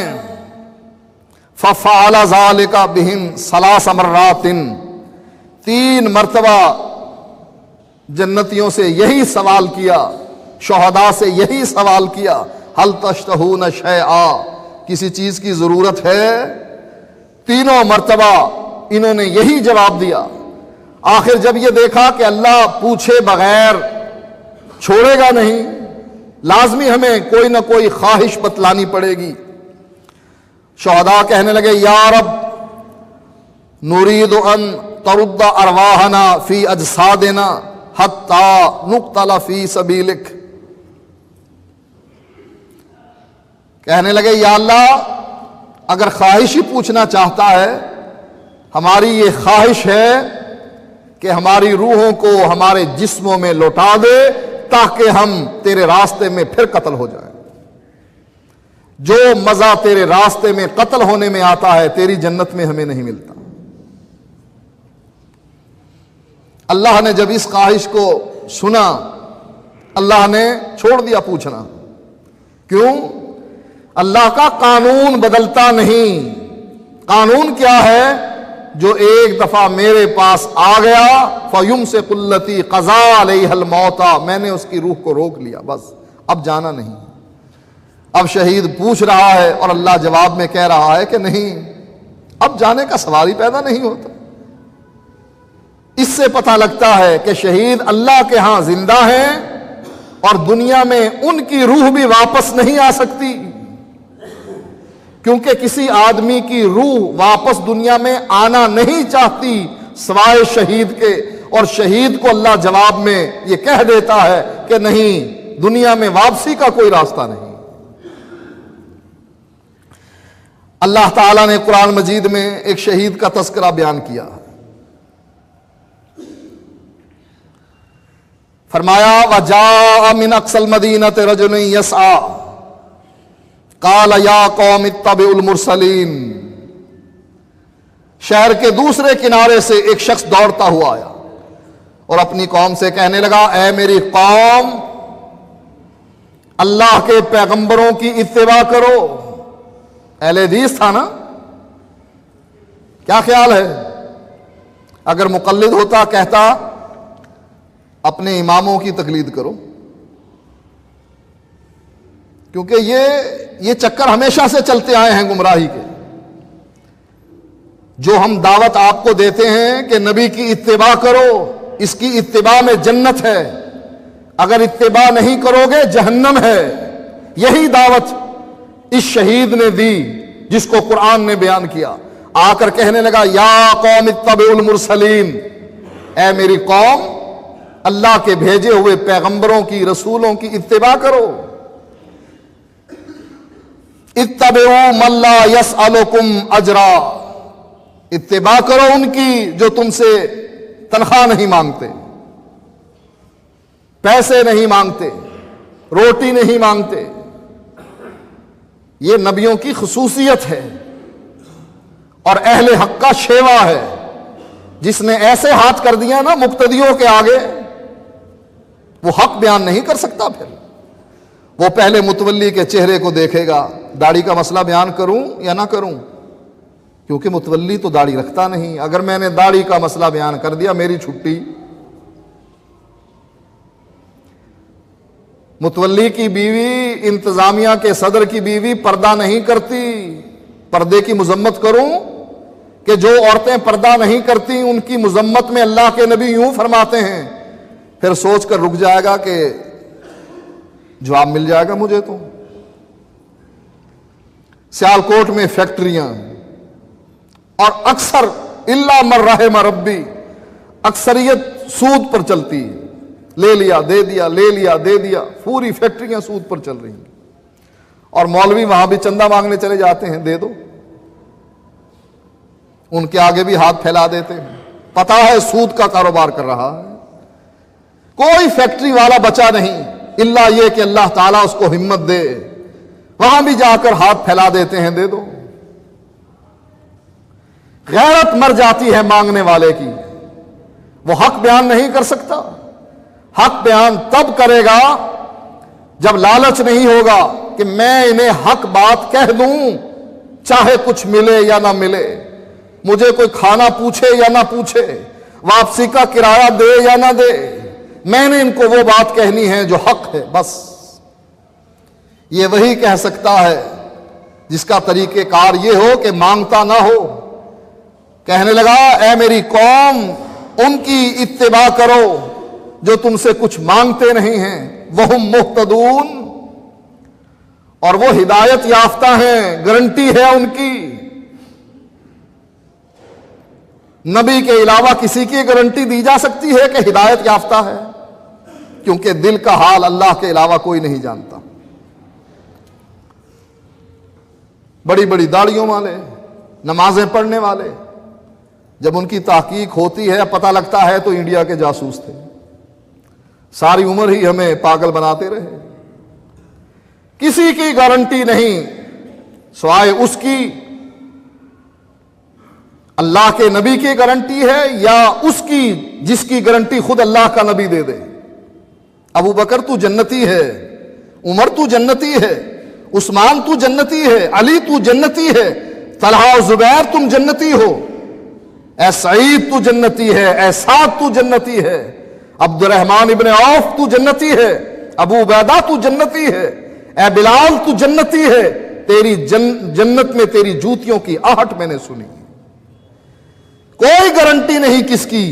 فَفَعَلَ ذَلِكَ بِهِمْ 3 مرات، 3 مرتبہ جنتیوں سے یہی سوال کیا، شہداء سے یہی سوال کیا، هَلْ تَشْتَهُونَ شَيْئًا، کسی چیز کی ضرورت ہے؟ 3 مرتبہ انہوں نے یہی جواب دیا۔ آخر جب یہ دیکھا کہ اللہ پوچھے بغیر چھوڑے گا نہیں، لازمی ہمیں کوئی نہ کوئی خواہش بتلانی پڑے گی، شہداء کہنے لگے یا رب نريد ان ترد ارواحنا فی اجسادنا حتی نقتل فی سبیلک، کہنے لگے یا اللہ اگر خواہش ہی پوچھنا چاہتا ہے، ہماری یہ خواہش ہے کہ ہماری روحوں کو ہمارے جسموں میں لوٹا دے تاکہ ہم تیرے راستے میں پھر قتل ہو جائیں۔ جو مزہ تیرے راستے میں قتل ہونے میں آتا ہے تیری جنت میں ہمیں نہیں ملتا۔ اللہ نے جب اس خواہش کو سنا، اللہ نے چھوڑ دیا پوچھنا۔ کیوں؟ اللہ کا قانون بدلتا نہیں۔ قانون کیا ہے؟ جو ایک دفعہ میرے پاس آ گیا فَيُمْسِكُ الَّتِي قَضَىٰ عَلَيْهَا الْمَوْتَ، میں نے اس کی روح کو روک لیا، بس اب جانا نہیں۔ اب شہید پوچھ رہا ہے اور اللہ جواب میں کہہ رہا ہے کہ نہیں، اب جانے کا سوال ہی پیدا نہیں ہوتا۔ اس سے پتہ لگتا ہے کہ شہید اللہ کے ہاں زندہ ہیں اور دنیا میں ان کی روح بھی واپس نہیں آ سکتی، کیونکہ کسی آدمی کی روح واپس دنیا میں آنا نہیں چاہتی سوائے شہید کے، اور شہید کو اللہ جواب میں یہ کہہ دیتا ہے کہ نہیں، دنیا میں واپسی کا کوئی راستہ نہیں۔ اللہ تعالیٰ نے قرآن مجید میں ایک شہید کا تذکرہ بیان کیا، فرمایا وَجَاءَ مِنْ أَقْصَى الْمَدِينَةِ رَجُلٌ يَسْعَىٰ قَالَ يَا قَوْمِ اتَّبِعُوا الْمُرْسَلِينَ۔ شہر کے دوسرے کنارے سے ایک شخص دوڑتا ہوا آیا اور اپنی قوم سے کہنے لگا، اے میری قوم، اللہ کے پیغمبروں کی اتباع کرو۔ اہل حدیث تھا نا؟ کیا خیال ہے اگر مقلد ہوتا کہتا اپنے اماموں کی تقلید کرو؟ کیونکہ یہ چکر ہمیشہ سے چلتے آئے ہیں گمراہی کے۔ جو ہم دعوت آپ کو دیتے ہیں کہ نبی کی اتباع کرو، اس کی اتباع میں جنت ہے، اگر اتباع نہیں کرو گے جہنم ہے، یہی دعوت اس شہید نے دی جس کو قرآن نے بیان کیا۔ آ کر کہنے لگا، یا قوم اتبعوا المرسلین، اے میری قوم، اللہ کے بھیجے ہوئے پیغمبروں کی، رسولوں کی اتباع کرو۔ اتبعوا من لا يسألكم اجرا، اتباع کرو ان کی جو تم سے تنخواہ نہیں مانگتے، پیسے نہیں مانگتے، روٹی نہیں مانگتے۔ یہ نبیوں کی خصوصیت ہے اور اہل حق کا شیوا ہے۔ جس نے ایسے ہاتھ کر دیا نا مقتدیوں کے آگے، وہ حق بیان نہیں کر سکتا۔ پھر وہ پہلے متولی کے چہرے کو دیکھے گا، داڑھی کا مسئلہ بیان کروں یا نہ کروں، کیونکہ متولی تو داڑھی رکھتا نہیں۔ اگر میں نے داڑھی کا مسئلہ بیان کر دیا میری چھٹی۔ متولی کی بیوی، انتظامیہ کے صدر کی بیوی پردہ نہیں کرتی، پردے کی مذمت کروں کہ جو عورتیں پردہ نہیں کرتی ان کی مذمت میں اللہ کے نبی یوں فرماتے ہیں، پھر سوچ کر رک جائے گا کہ جواب مل جائے گا مجھے تو۔ سیالکوٹ میں فیکٹریاں، اور اکثر الا من رحم ربی، اکثریت سود پر چلتی، لے لیا دے دیا، لے لیا دے دیا، پوری فیکٹریاں سود پر چل رہی ہیں، اور مولوی وہاں بھی چندہ مانگنے چلے جاتے ہیں، دے دو، ان کے آگے بھی ہاتھ پھیلا دیتے ہیں، پتہ ہے سود کا کاروبار کر رہا ہے۔ کوئی فیکٹری والا بچا نہیں الا یہ کہ اللہ تعالیٰ اس کو ہمت دے، وہاں بھی جا کر ہاتھ پھیلا دیتے ہیں، دے دو۔ غیرت مر جاتی ہے مانگنے والے کی، وہ حق بیان نہیں کر سکتا۔ حق بیان تب کرے گا جب لالچ نہیں ہوگا کہ میں انہیں حق بات کہہ دوں چاہے کچھ ملے یا نہ ملے، مجھے کوئی کھانا پوچھے یا نہ پوچھے، واپسی کا کرایہ دے یا نہ دے، میں نے ان کو وہ بات کہنی ہے جو حق ہے، بس۔ یہ وہی کہہ سکتا ہے جس کا طریقہ کار یہ ہو کہ مانگتا نہ ہو۔ کہنے لگا، اے میری قوم، ان کی اتباع کرو جو تم سے کچھ مانگتے نہیں ہیں، وہم مہتدون، اور وہ ہدایت یافتہ ہیں، گارنٹی ہے ان کی۔ نبی کے علاوہ کسی کی گارنٹی دی جا سکتی ہے کہ ہدایت یافتہ ہے؟ کیونکہ دل کا حال اللہ کے علاوہ کوئی نہیں جانتا۔ بڑی بڑی داڑھیوں والے، نمازیں پڑھنے والے، جب ان کی تحقیق ہوتی ہے پتہ لگتا ہے تو انڈیا کے جاسوس تھے، ساری عمر ہی ہمیں پاگل بناتے رہے۔ کسی کی گارنٹی نہیں سوائے اس کی، اللہ کے نبی کی گارنٹی ہے یا اس کی جس کی گارنٹی خود اللہ کا نبی دے دے۔ ابو بکر تو جنتی ہے، عمر تو جنتی ہے، عثمان تو جنتی ہے، علی تو جنتی ہے، طلحہ و زبیر تم جنتی ہو، اے سعید تو جنتی ہے، اے سعد تو جنتی ہے، عبد الرحمن ابن عوف تو جنتی ہے، ابو عبیدہ تو جنتی ہے، اے بلال تو جنتی ہے، تیری جنت میں تیری جوتیوں کی آہٹ میں نے سنی۔ کوئی گارنٹی نہیں کس کی،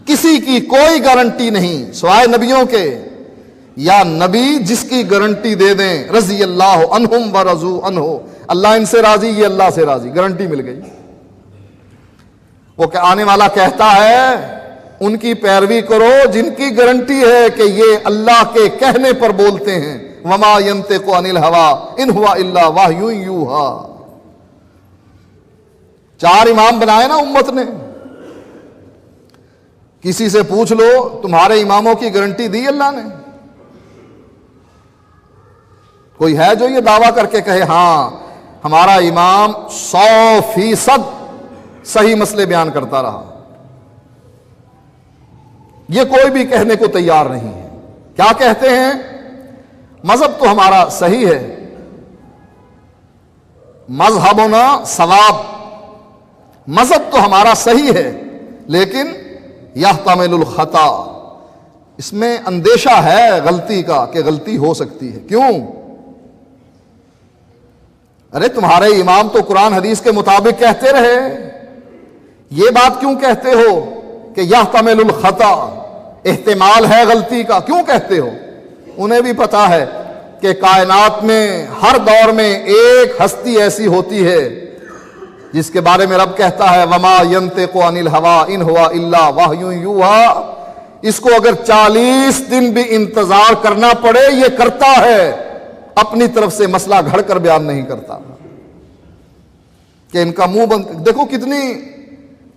کسی کی کوئی گارنٹی نہیں سوائے نبیوں کے، یا نبی جس کی گارنٹی دے دیں رضی اللہ عنہم ورضوا عنہ، اللہ ان سے راضی یہ اللہ سے راضی، گارنٹی مل گئی۔ وہ کہ آنے والا کہتا ہے ان کی پیروی کرو جن کی گارنٹی ہے کہ یہ اللہ کے کہنے پر بولتے ہیں، وما ينطق عن الهوى ان هو الا وحی یوحی۔ 4 امام بنائے نا امت نے، کسی سے پوچھ لو تمہارے اماموں کی گارنٹی دی اللہ نے؟ کوئی ہے جو یہ دعویٰ کر کے کہے ہاں ہمارا امام 100% صحیح مسئلے بیان کرتا رہا؟ یہ کوئی بھی کہنے کو تیار نہیں ہے۔ کیا کہتے ہیں؟ مذہب تو ہمارا صحیح ہے، مذہبنا ثواب، مذہب تو ہمارا صحیح ہے لیکن یحتمل الخطا، اس میں اندیشہ ہے غلطی کا کہ غلطی ہو سکتی ہے۔ کیوں؟ ارے تمہارے امام تو قرآن حدیث کے مطابق کہتے رہے، یہ بات کیوں کہتے ہو کہ یحتمل الخطا، احتمال ہے غلطی کا، کیوں کہتے ہو؟ انہیں بھی پتا ہے کہ کائنات میں ہر دور میں ایک ہستی ایسی ہوتی ہے جس کے بارے میں رب کہتا ہے وما ينطق عن الهوى ان هو الا وحی یوحی، اس کو اگر 40 دن بھی انتظار کرنا پڑے یہ کرتا ہے، اپنی طرف سے مسئلہ گھڑ کر بیان نہیں کرتا کہ ان کا منہ بند۔ دیکھو کتنی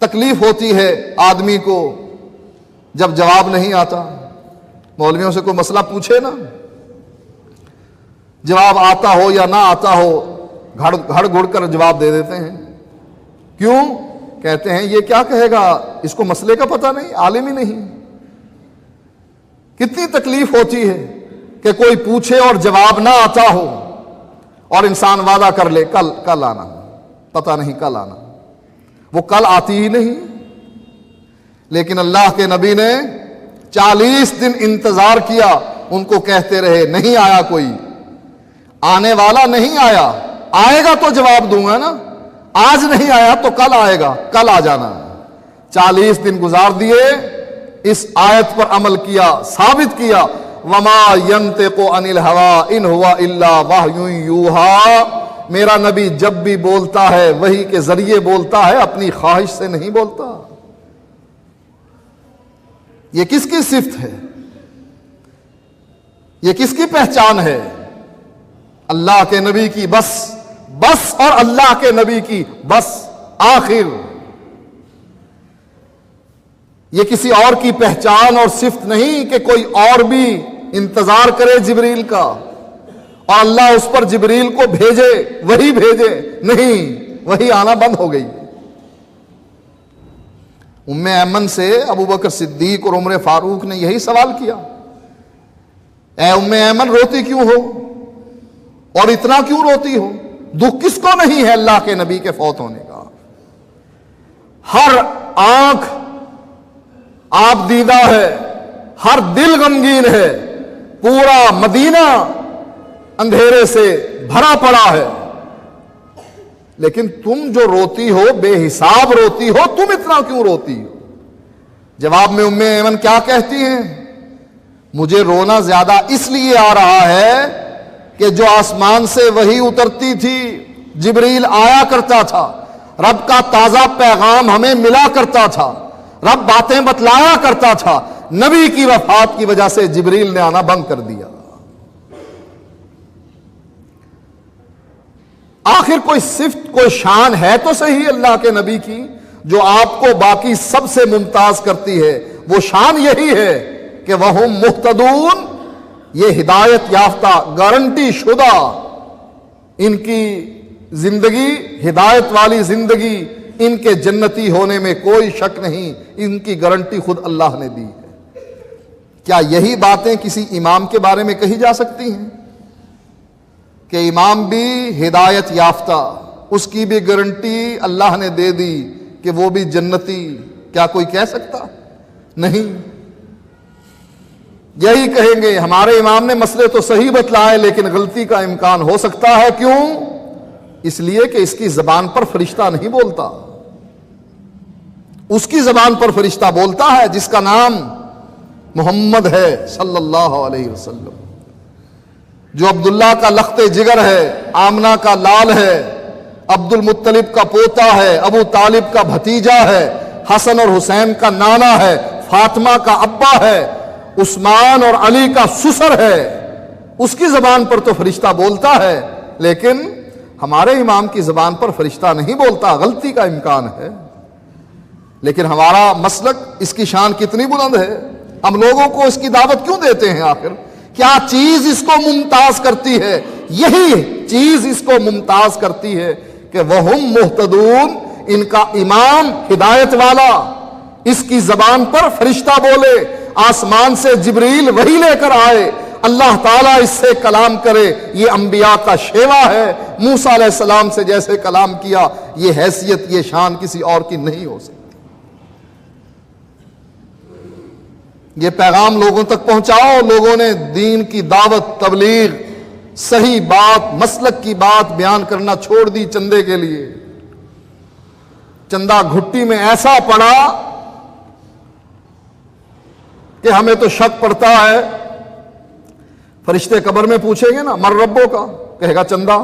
تکلیف ہوتی ہے آدمی کو جب جواب نہیں آتا۔ مولویوں سے کوئی مسئلہ پوچھے نا، جواب آتا ہو یا نہ آتا ہو گھڑ گھڑ کر جواب دے دیتے ہیں۔ کیوں؟ کہتے ہیں یہ کیا کہے گا، اس کو مسئلے کا پتہ نہیں، عالم ہی نہیں۔ کتنی تکلیف ہوتی ہے کہ کوئی پوچھے اور جواب نہ آتا ہو اور انسان وعدہ کر لے کل آنا، پتہ نہیں کل آنا، وہ کل آتی ہی نہیں۔ لیکن اللہ کے نبی نے 40 دن انتظار کیا، ان کو کہتے رہے نہیں آیا کوئی، آنے والا نہیں آیا، آئے گا تو جواب دوں گا نا، آج نہیں آیا تو کل آئے گا، کل آ جانا۔ 40 دن گزار دیے، اس آیت پر عمل کیا، ثابت کیا وما ينطق عن الهوى ان هو الا وحی یوحی، میرا نبی جب بھی بولتا ہے وحی کے ذریعے بولتا ہے، اپنی خواہش سے نہیں بولتا۔ یہ کس کی صفت ہے؟ یہ کس کی پہچان ہے؟ اللہ کے نبی کی بس اور اللہ کے نبی کی بس، آخر۔ یہ کسی اور کی پہچان اور صفت نہیں کہ کوئی اور بھی انتظار کرے جبریل کا اور اللہ اس پر جبریل کو بھیجے، وہی بھیجے، نہیں، وہی آنا بند ہو گئی۔ ام ایمن سے ابو بکر صدیق اور عمر فاروق نے یہی سوال کیا، اے ام ایمن روتی کیوں ہو اور اتنا کیوں روتی ہو؟ دکھ کس کو نہیں ہے اللہ کے نبی کے فوت ہونے کا؟ ہر آنکھ آپ دیدہ ہے، ہر دل غمگین ہے، پورا مدینہ اندھیرے سے بھرا پڑا ہے، لیکن تم جو روتی ہو بے حساب روتی ہو، تم اتنا کیوں روتی ہو؟ جواب میں ام ایمن کیا کہتی ہیں؟ مجھے رونا زیادہ اس لیے آ رہا ہے کہ جو آسمان سے وحی اترتی تھی، جبریل آیا کرتا تھا، رب کا تازہ پیغام ہمیں ملا کرتا تھا، رب باتیں بتلایا کرتا تھا، نبی کی وفات کی وجہ سے جبریل نے آنا بند کر دیا۔ آخر کوئی صفت کوئی شان ہے تو صحیح اللہ کے نبی کی جو آپ کو باقی سب سے ممتاز کرتی ہے. وہ شان یہی ہے کہ وہم مہتدون، یہ ہدایت یافتہ گارنٹی شدہ ان کی زندگی، ہدایت والی زندگی، ان کے جنتی ہونے میں کوئی شک نہیں، ان کی گارنٹی خود اللہ نے دی ہے. کیا یہی باتیں کسی امام کے بارے میں کہی جا سکتی ہیں کہ امام بھی ہدایت یافتہ، اس کی بھی گارنٹی اللہ نے دے دی کہ وہ بھی جنتی؟ کیا کوئی کہہ سکتا؟ نہیں. یہی کہیں گے ہمارے امام نے مسئلے تو صحیح بتلائے لیکن غلطی کا امکان ہو سکتا ہے. کیوں؟ اس لیے کہ اس کی زبان پر فرشتہ نہیں بولتا. اس کی زبان پر فرشتہ بولتا ہے جس کا نام محمد ہے صلی اللہ علیہ وسلم، جو عبداللہ کا لخت جگر ہے، آمنہ کا لال ہے، عبد المطلب کا پوتا ہے، ابو طالب کا بھتیجا ہے، حسن اور حسین کا نانا ہے، فاطمہ کا ابا ہے، عثمان اور علی کا سسر ہے. اس کی زبان پر تو فرشتہ بولتا ہے لیکن ہمارے امام کی زبان پر فرشتہ نہیں بولتا. غلطی کا امکان ہے. لیکن ہمارا مسلک، اس کی شان کتنی بلند ہے. ہم لوگوں کو اس کی دعوت کیوں دیتے ہیں؟ آخر کیا چیز اس کو ممتاز کرتی ہے؟ یہی چیز اس کو ممتاز کرتی ہے کہ وہم مہتدون، ان کا امام ہدایت والا، اس کی زبان پر فرشتہ بولے، آسمان سے جبریل وحی لے کر آئے، اللہ تعالیٰ اس سے کلام کرے. یہ انبیاء کا شیوا ہے. موسیٰ علیہ السلام سے جیسے کلام کیا، یہ حیثیت، یہ شان کسی اور کی نہیں ہو سکتی. یہ پیغام لوگوں تک پہنچاؤ. لوگوں نے دین کی دعوت، تبلیغ، صحیح بات، مسلک کی بات بیان کرنا چھوڑ دی چندے کے لیے. چندہ گھٹی میں ایسا پڑا کہ ہمیں تو شک پڑتا ہے. فرشتے قبر میں پوچھیں گے نا، من ربوں کا، کہے گا چندہ.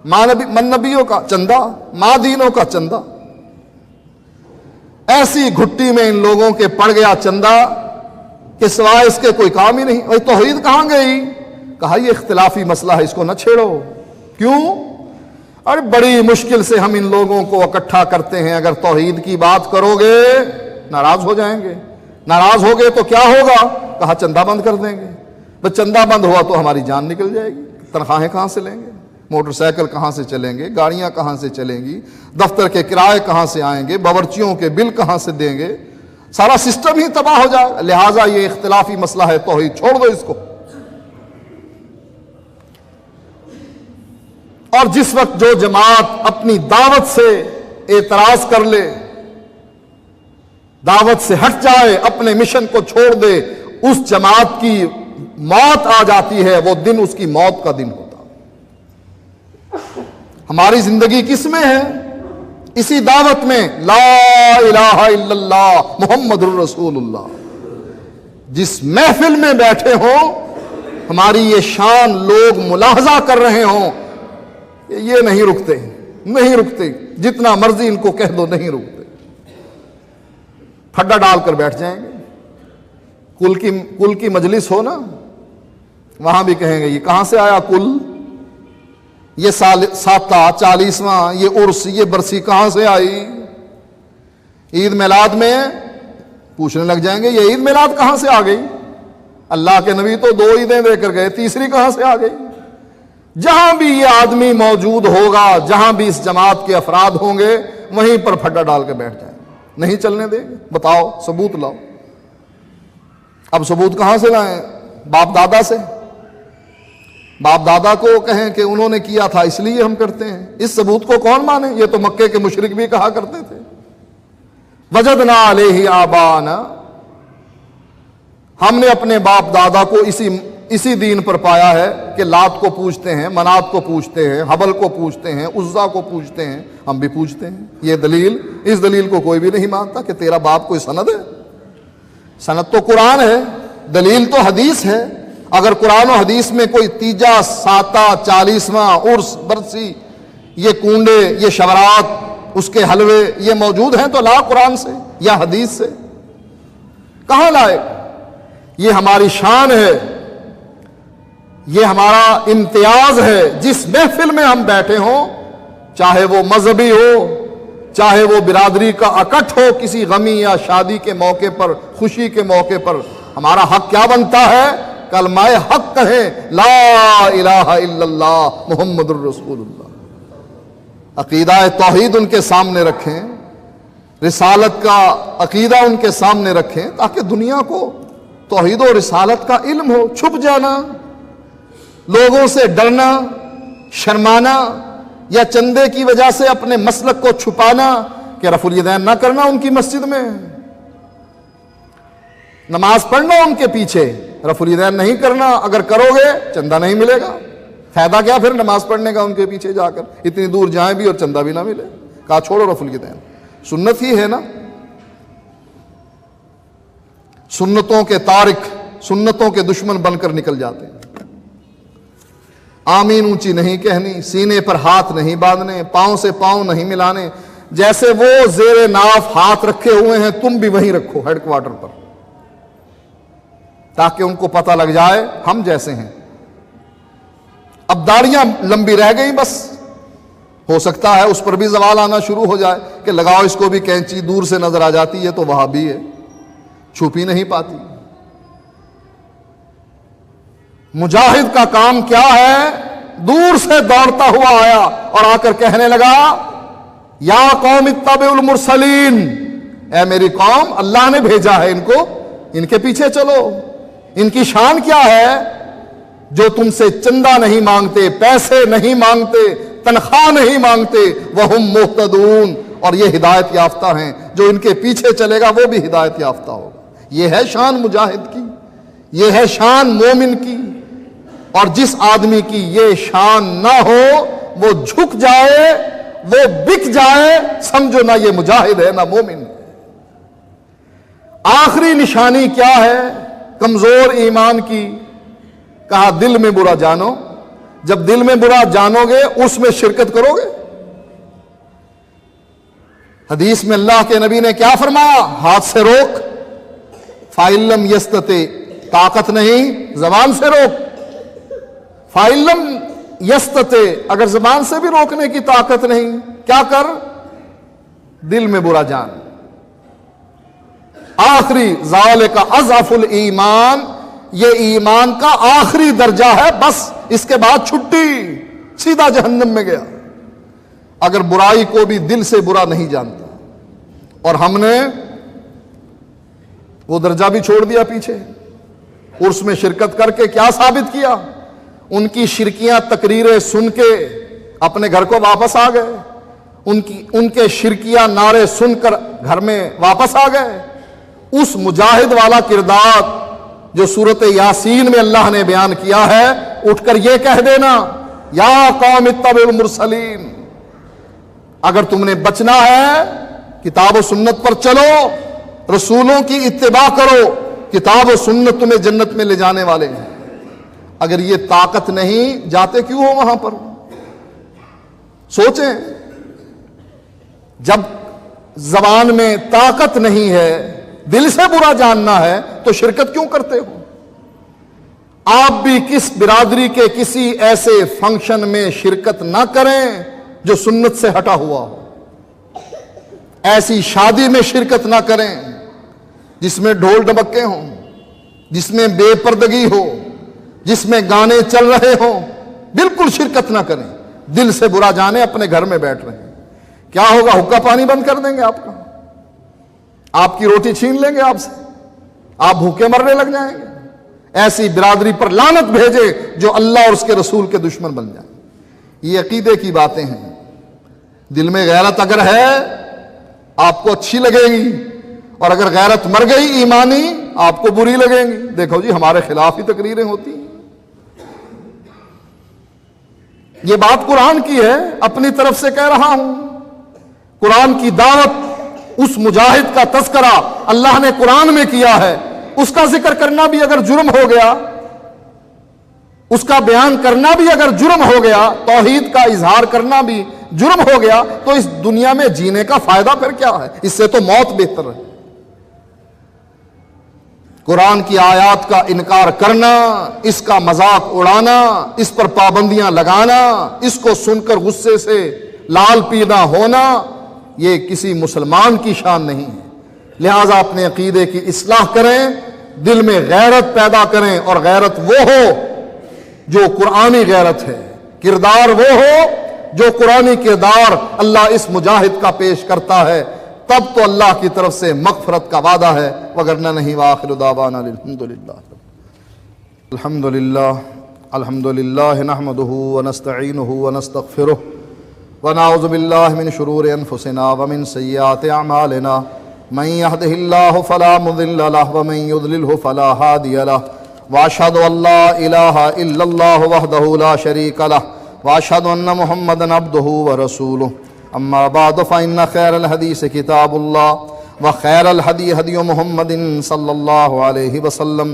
من نبیوں کا چندہ، ماں دینوں کا چندہ. ایسی گھٹی میں ان لوگوں کے پڑ گیا چندہ کہ سوائے اس کے کوئی کام ہی نہیں. اور توحید کہاں گئی؟ کہا یہ اختلافی مسئلہ ہے، اس کو نہ چھیڑو. کیوں؟ اور بڑی مشکل سے ہم ان لوگوں کو اکٹھا کرتے ہیں. اگر توحید کی بات کرو گے ناراض ہو جائیں گے. ناراض ہو گئے تو کیا ہوگا؟ کہا چندہ بند کر دیں گے. بس چندہ بند ہوا تو ہماری جان نکل جائے گی. تنخواہیں کہاں سے لیں گے؟ موٹر سائیکل کہاں سے چلیں گے؟ گاڑیاں کہاں سے چلیں گی؟ دفتر کے کرائے کہاں سے آئیں گے؟ باورچیوں کے بل کہاں سے دیں گے؟ سارا سسٹم ہی تباہ ہو جائے. لہٰذا یہ اختلافی مسئلہ ہے، توحید چھوڑ دو اس کو. اور جس وقت جو جماعت اپنی دعوت سے اعتراض کر لے، دعوت سے ہٹ جائے، اپنے مشن کو چھوڑ دے، اس جماعت کی موت آ جاتی ہے. وہ دن اس کی موت کا دن ہوتا. ہماری زندگی کس میں ہے؟ اسی دعوت میں، لا الہ الا اللہ محمد الرسول اللہ. جس محفل میں بیٹھے ہوں، ہماری یہ شان لوگ ملاحظہ کر رہے ہوں، یہ نہیں رکتے، نہیں رکتے. جتنا مرضی ان کو کہہ دو، نہیں رکتے. پھڈا ڈال کر بیٹھ جائیں گے. کل کی مجلس ہو نا، وہاں بھی کہیں گے یہ کہاں سے آیا کل؟ یہ ساتہ 40واں، یہ عرس، یہ برسی کہاں سے آئی؟ عید میلاد میں پوچھنے لگ جائیں گے یہ عید میلاد کہاں سے آ گئی؟ اللہ کے نبی تو 2 عیدیں دے کر گئے، تیسری کہاں سے آ گئی؟ جہاں بھی یہ آدمی موجود ہوگا، جہاں بھی اس جماعت کے افراد ہوں گے، وہیں پر پھڈا ڈال کے بیٹھ جائیں. نہیں چلنے دیں گے. بتاؤ، ثبوت لاؤ. اب ثبوت کہاں سے لائیں؟ باپ دادا سے. باپ دادا کو کہیں کہ انہوں نے کیا تھا اس لیے ہم کرتے ہیں. اس ثبوت کو کون مانے؟ یہ تو مکے کے مشرک بھی کہا کرتے تھے. وجدنا علیہ آبانا، ہم نے اپنے باپ دادا کو اسی دین پر پایا ہے کہ لات کو پوجتے ہیں، منات کو پوجتے ہیں، حبل کو پوجتے ہیں، عزا کو پوجتے ہیں. ہم بھی پوجتے ہیں. یہ دلیل، اس دلیل کو کوئی بھی نہیں مانتا کہ تیرا باپ کوئی سند ہے. سند تو قرآن ہے، دلیل تو حدیث ہے. اگر قرآن و حدیث میں کوئی تیجا، ساتہ، 40واں، عرس، برسی، یہ کنڈے، یہ شورات، اس کے حلوے یہ موجود ہیں تو لا قرآن سے یا حدیث سے. کہاں لائے؟ یہ ہماری شان ہے، یہ ہمارا امتیاز ہے. جس محفل میں ہم بیٹھے ہوں، چاہے وہ مذہبی ہو، چاہے وہ برادری کا اکٹھ ہو، کسی غمی یا شادی کے موقع پر، خوشی کے موقع پر، ہمارا حق کیا بنتا ہے؟ کلمہ حق کہیں، لا الہ الا اللہ محمد الرسول اللہ. عقیدہ توحید ان کے سامنے رکھیں، رسالت کا عقیدہ ان کے سامنے رکھیں، تاکہ دنیا کو توحید و رسالت کا علم ہو. چھپ جانا، لوگوں سے ڈرنا، شرمانا، یا چندے کی وجہ سے اپنے مسلک کو چھپانا کہ رفع الیدین نہ کرنا ان کی مسجد میں، نماز پڑھنا ان کے پیچھے، رفع الیدین نہیں کرنا، اگر کرو گے چندہ نہیں ملے گا. فائدہ کیا پھر نماز پڑھنے کا ان کے پیچھے جا کر؟ اتنی دور جائیں بھی اور چندہ بھی نہ ملے. کہا چھوڑو رفع الیدین، سنت ہی ہے نا. سنتوں کے تارک، سنتوں کے دشمن بن کر نکل جاتے ہیں. آمین اونچی نہیں کہنی، سینے پر ہاتھ نہیں باندھنے، پاؤں سے پاؤں نہیں ملانے. جیسے وہ زیر ناف ہاتھ رکھے ہوئے ہیں، تم بھی وہیں رکھو ہیڈ کوارٹر پر، تاکہ ان کو پتہ لگ جائے ہم جیسے ہیں. اب داڑیاں لمبی رہ گئیں، بس ہو سکتا ہے اس پر بھی زوال آنا شروع ہو جائے کہ لگاؤ اس کو بھی کینچی، دور سے نظر آ جاتی ہے تو وہابی ہے، چھپ ہی نہیں پاتی. مجاہد کا کام کیا ہے؟ دور سے دوڑتا ہوا آیا اور آ کر کہنے لگا، یا قوم اتبعوا المرسلین، اے میری قوم، اللہ نے بھیجا ہے ان کو، ان کے پیچھے چلو. ان کی شان کیا ہے؟ جو تم سے چندہ نہیں مانگتے، پیسے نہیں مانگتے، تنخواہ نہیں مانگتے، وہم مہتدون، اور یہ ہدایت یافتہ ہیں. جو ان کے پیچھے چلے گا وہ بھی ہدایت یافتہ ہوگا. یہ ہے شان مجاہد کی، یہ ہے شان مومن کی. اور جس آدمی کی یہ شان نہ ہو، وہ جھک جائے، وہ بک جائے، سمجھو نہ یہ مجاہد ہے نہ مومن. آخری نشانی کیا ہے کمزور ایمان کی؟ کہا دل میں برا جانو. جب دل میں برا جانو گے اس میں شرکت کرو گے. حدیث میں اللہ کے نبی نے کیا فرمایا؟ ہاتھ سے روک، فَإِن لَّمْ يَسْتَطِعْ، طاقت نہیں زبان سے روک. فَإِن لَّمْ يَسْتَطِعْ، اگر زبان سے بھی روکنے کی طاقت نہیں، کیا کر؟ دل میں برا جان. آخری ذَلِكَ أَضْعَفُ الْإِيمَانِ، یہ ایمان کا آخری درجہ ہے، بس اس کے بعد چھٹی، سیدھا جہنم میں گیا. اگر برائی کو بھی دل سے برا نہیں جانتا. اور ہم نے وہ درجہ بھی چھوڑ دیا پیچھے. عرس میں شرکت کر کے کیا ثابت کیا؟ ان کی شرکیاں تقریریں سن کے اپنے گھر کو واپس آ گئے. ان کے شرکیاں نعرے سن کر گھر میں واپس آ گئے. اس مجاہد والا کردار جو سورۃ یاسین میں اللہ نے بیان کیا ہے، اٹھ کر یہ کہہ دینا، یا قوم اتبعوا المرسلین، اگر تم نے بچنا ہے کتاب و سنت پر چلو، رسولوں کی اتباع کرو، کتاب و سنت تمہیں جنت میں لے جانے والے ہیں. اگر یہ طاقت نہیں، جاتے کیوں ہو وہاں پر؟ سوچیں، جب زبان میں طاقت نہیں ہے، دل سے برا جاننا ہے، تو شرکت کیوں کرتے ہو؟ آپ بھی کس برادری کے کسی ایسے فنکشن میں شرکت نہ کریں جو سنت سے ہٹا ہوا ہو. ایسی شادی میں شرکت نہ کریں جس میں ڈھول ڈبکے ہوں، جس میں بے پردگی ہو، جس میں گانے چل رہے ہوں. بالکل شرکت نہ کریں. دل سے برا جانے، اپنے گھر میں بیٹھ رہے ہیں. کیا ہوگا؟ حقہ پانی بند کر دیں گے آپ کا، آپ کی روٹی چھین لیں گے آپ سے، آپ بھوکے مرنے لگ جائیں گے. ایسی برادری پر لعنت بھیجے جو اللہ اور اس کے رسول کے دشمن بن جائیں. یہ عقیدے کی باتیں ہیں. دل میں غیرت اگر ہے آپ کو اچھی لگے گی، اور اگر غیرت مر گئی ایمانی آپ کو بری لگیں گی. دیکھو جی، ہمارے خلاف ہی تقریریں ہوتی ہیں. یہ بات قرآن کی ہے، اپنی طرف سے کہہ رہا ہوں. قرآن کی دعوت، اس مجاہد کا تذکرہ اللہ نے قرآن میں کیا ہے. اس کا ذکر کرنا بھی اگر جرم ہو گیا، اس کا بیان کرنا بھی اگر جرم ہو گیا، توحید کا اظہار کرنا بھی جرم ہو گیا، تو اس دنیا میں جینے کا فائدہ پھر کیا ہے؟ اس سے تو موت بہتر ہے. قرآن کی آیات کا انکار کرنا، اس کا مذاق اڑانا، اس پر پابندیاں لگانا، اس کو سن کر غصے سے لال پیدا ہونا، یہ کسی مسلمان کی شان نہیں ہے۔ لہٰذا اپنے عقیدے کی اصلاح کریں، دل میں غیرت پیدا کریں، اور غیرت وہ ہو جو قرآنی غیرت ہے، کردار وہ ہو جو قرآنی کردار اللہ اس مجاہد کا پیش کرتا ہے، تب تو اللہ کی طرف سے مغفرت کا وعدہ ہے، وگرنہ نہیں۔ وآخر دعوانا الحمدللہ نحمده ونستعینه ونستغفره ونعوذ باللہ من شرور انفسنا ومن سیئات اعمالنا من يهده الله فلا مضل له ومن يضلله فلا هادي له واشهد ان لا اله الا الله وحده لا شريك له واشهد ان محمدا عبده ورسوله اما بعد فان خير الحديث كتاب الله وخير الهدي هدي محمد صلى الله عليه وسلم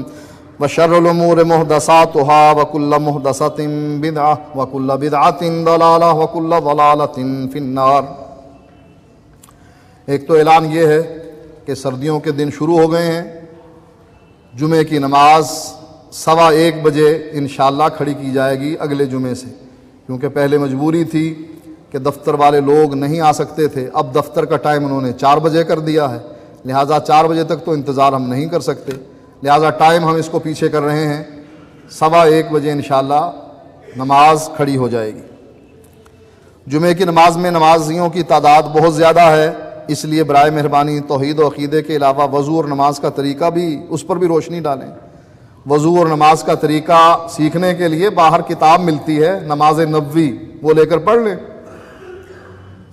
وشر الامور محدثاتها وكل محدثة بدعة وكل بدعة ضلالة وكل ضلالة في النار۔ ایک تو اعلان یہ ہے کہ سردیوں کے دن شروع ہو گئے ہیں، جمعے کی نماز 1:15 بجے انشاءاللہ کھڑی کی جائے گی اگلے جمعے سے، کیونکہ پہلے مجبوری تھی کہ دفتر والے لوگ نہیں آ سکتے تھے، اب دفتر کا ٹائم انہوں نے 4 بجے کر دیا ہے، لہٰذا 4 بجے تک تو انتظار ہم نہیں کر سکتے، لہٰذا ٹائم ہم اس کو پیچھے کر رہے ہیں، 1:15 بجے انشاءاللہ نماز کھڑی ہو جائے گی۔ جمعے کی نماز میں نمازیوں کی تعداد بہت زیادہ ہے، اس لیے برائے مہربانی توحید و عقیدے کے علاوہ وضو اور نماز کا طریقہ بھی، اس پر بھی روشنی ڈالیں۔ وضو اور نماز کا طریقہ سیکھنے کے لیے باہر کتاب ملتی ہے نماز نبوی، وہ لے کر پڑھ لیں،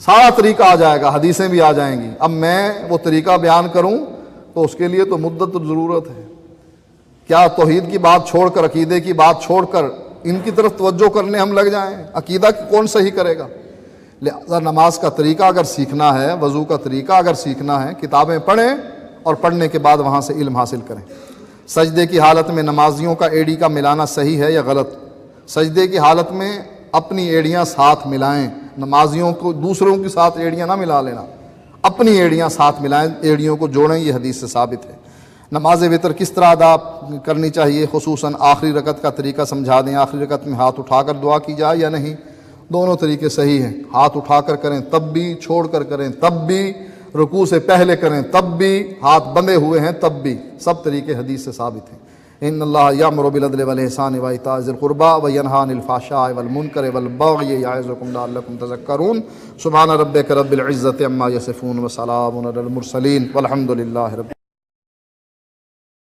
سارا طریقہ آ جائے گا، حدیثیں بھی آ جائیں گی۔ اب میں وہ طریقہ بیان کروں تو اس کے لیے تو مدت ضرورت ہے، کیا توحید کی بات چھوڑ کر، عقیدے کی بات چھوڑ کر ان کی طرف توجہ کرنے ہم لگ جائیں؟ عقیدہ کون صحیح کرے گا؟ لہذا نماز کا طریقہ اگر سیکھنا ہے، وضو کا طریقہ اگر سیکھنا ہے، کتابیں پڑھیں اور پڑھنے کے بعد وہاں سے علم حاصل کریں۔ سجدے کی حالت میں نمازیوں کا ایڑی کا ملانا صحیح ہے یا غلط؟ سجدے کی حالت میں اپنی ایڑیاں ساتھ ملائیں، نمازیوں کو دوسروں کے ساتھ ایڑیاں نہ ملا لینا، اپنی ایڑیاں ساتھ ملائیں، ایڑیوں کو جوڑیں، یہ حدیث سے ثابت ہے۔ نماز وتر کس طرح ادا کرنی چاہیے، خصوصاً آخری رکعت کا طریقہ سمجھا دیں۔ آخری رکعت میں ہاتھ اٹھا کر دعا کی جائے یا نہیں؟ دونوں طریقے صحیح ہیں، ہاتھ اٹھا کر کریں تب بھی، چھوڑ کر کریں تب بھی، رکوع سے پہلے کریں تب بھی، ہاتھ بندھے ہوئے ہیں تب بھی، سب طریقے حدیث سے ثابت ہیں۔ ان اللہ یامر بالعدل والاحسان وایتاء ذی القربى وینہی عن الفحشاء والمنکر والبغی یعظکم لعلکم تذکرون۔ سبحان ربک رب العزۃ عما یصفون وسلام علی المرسلین والحمد للہ رب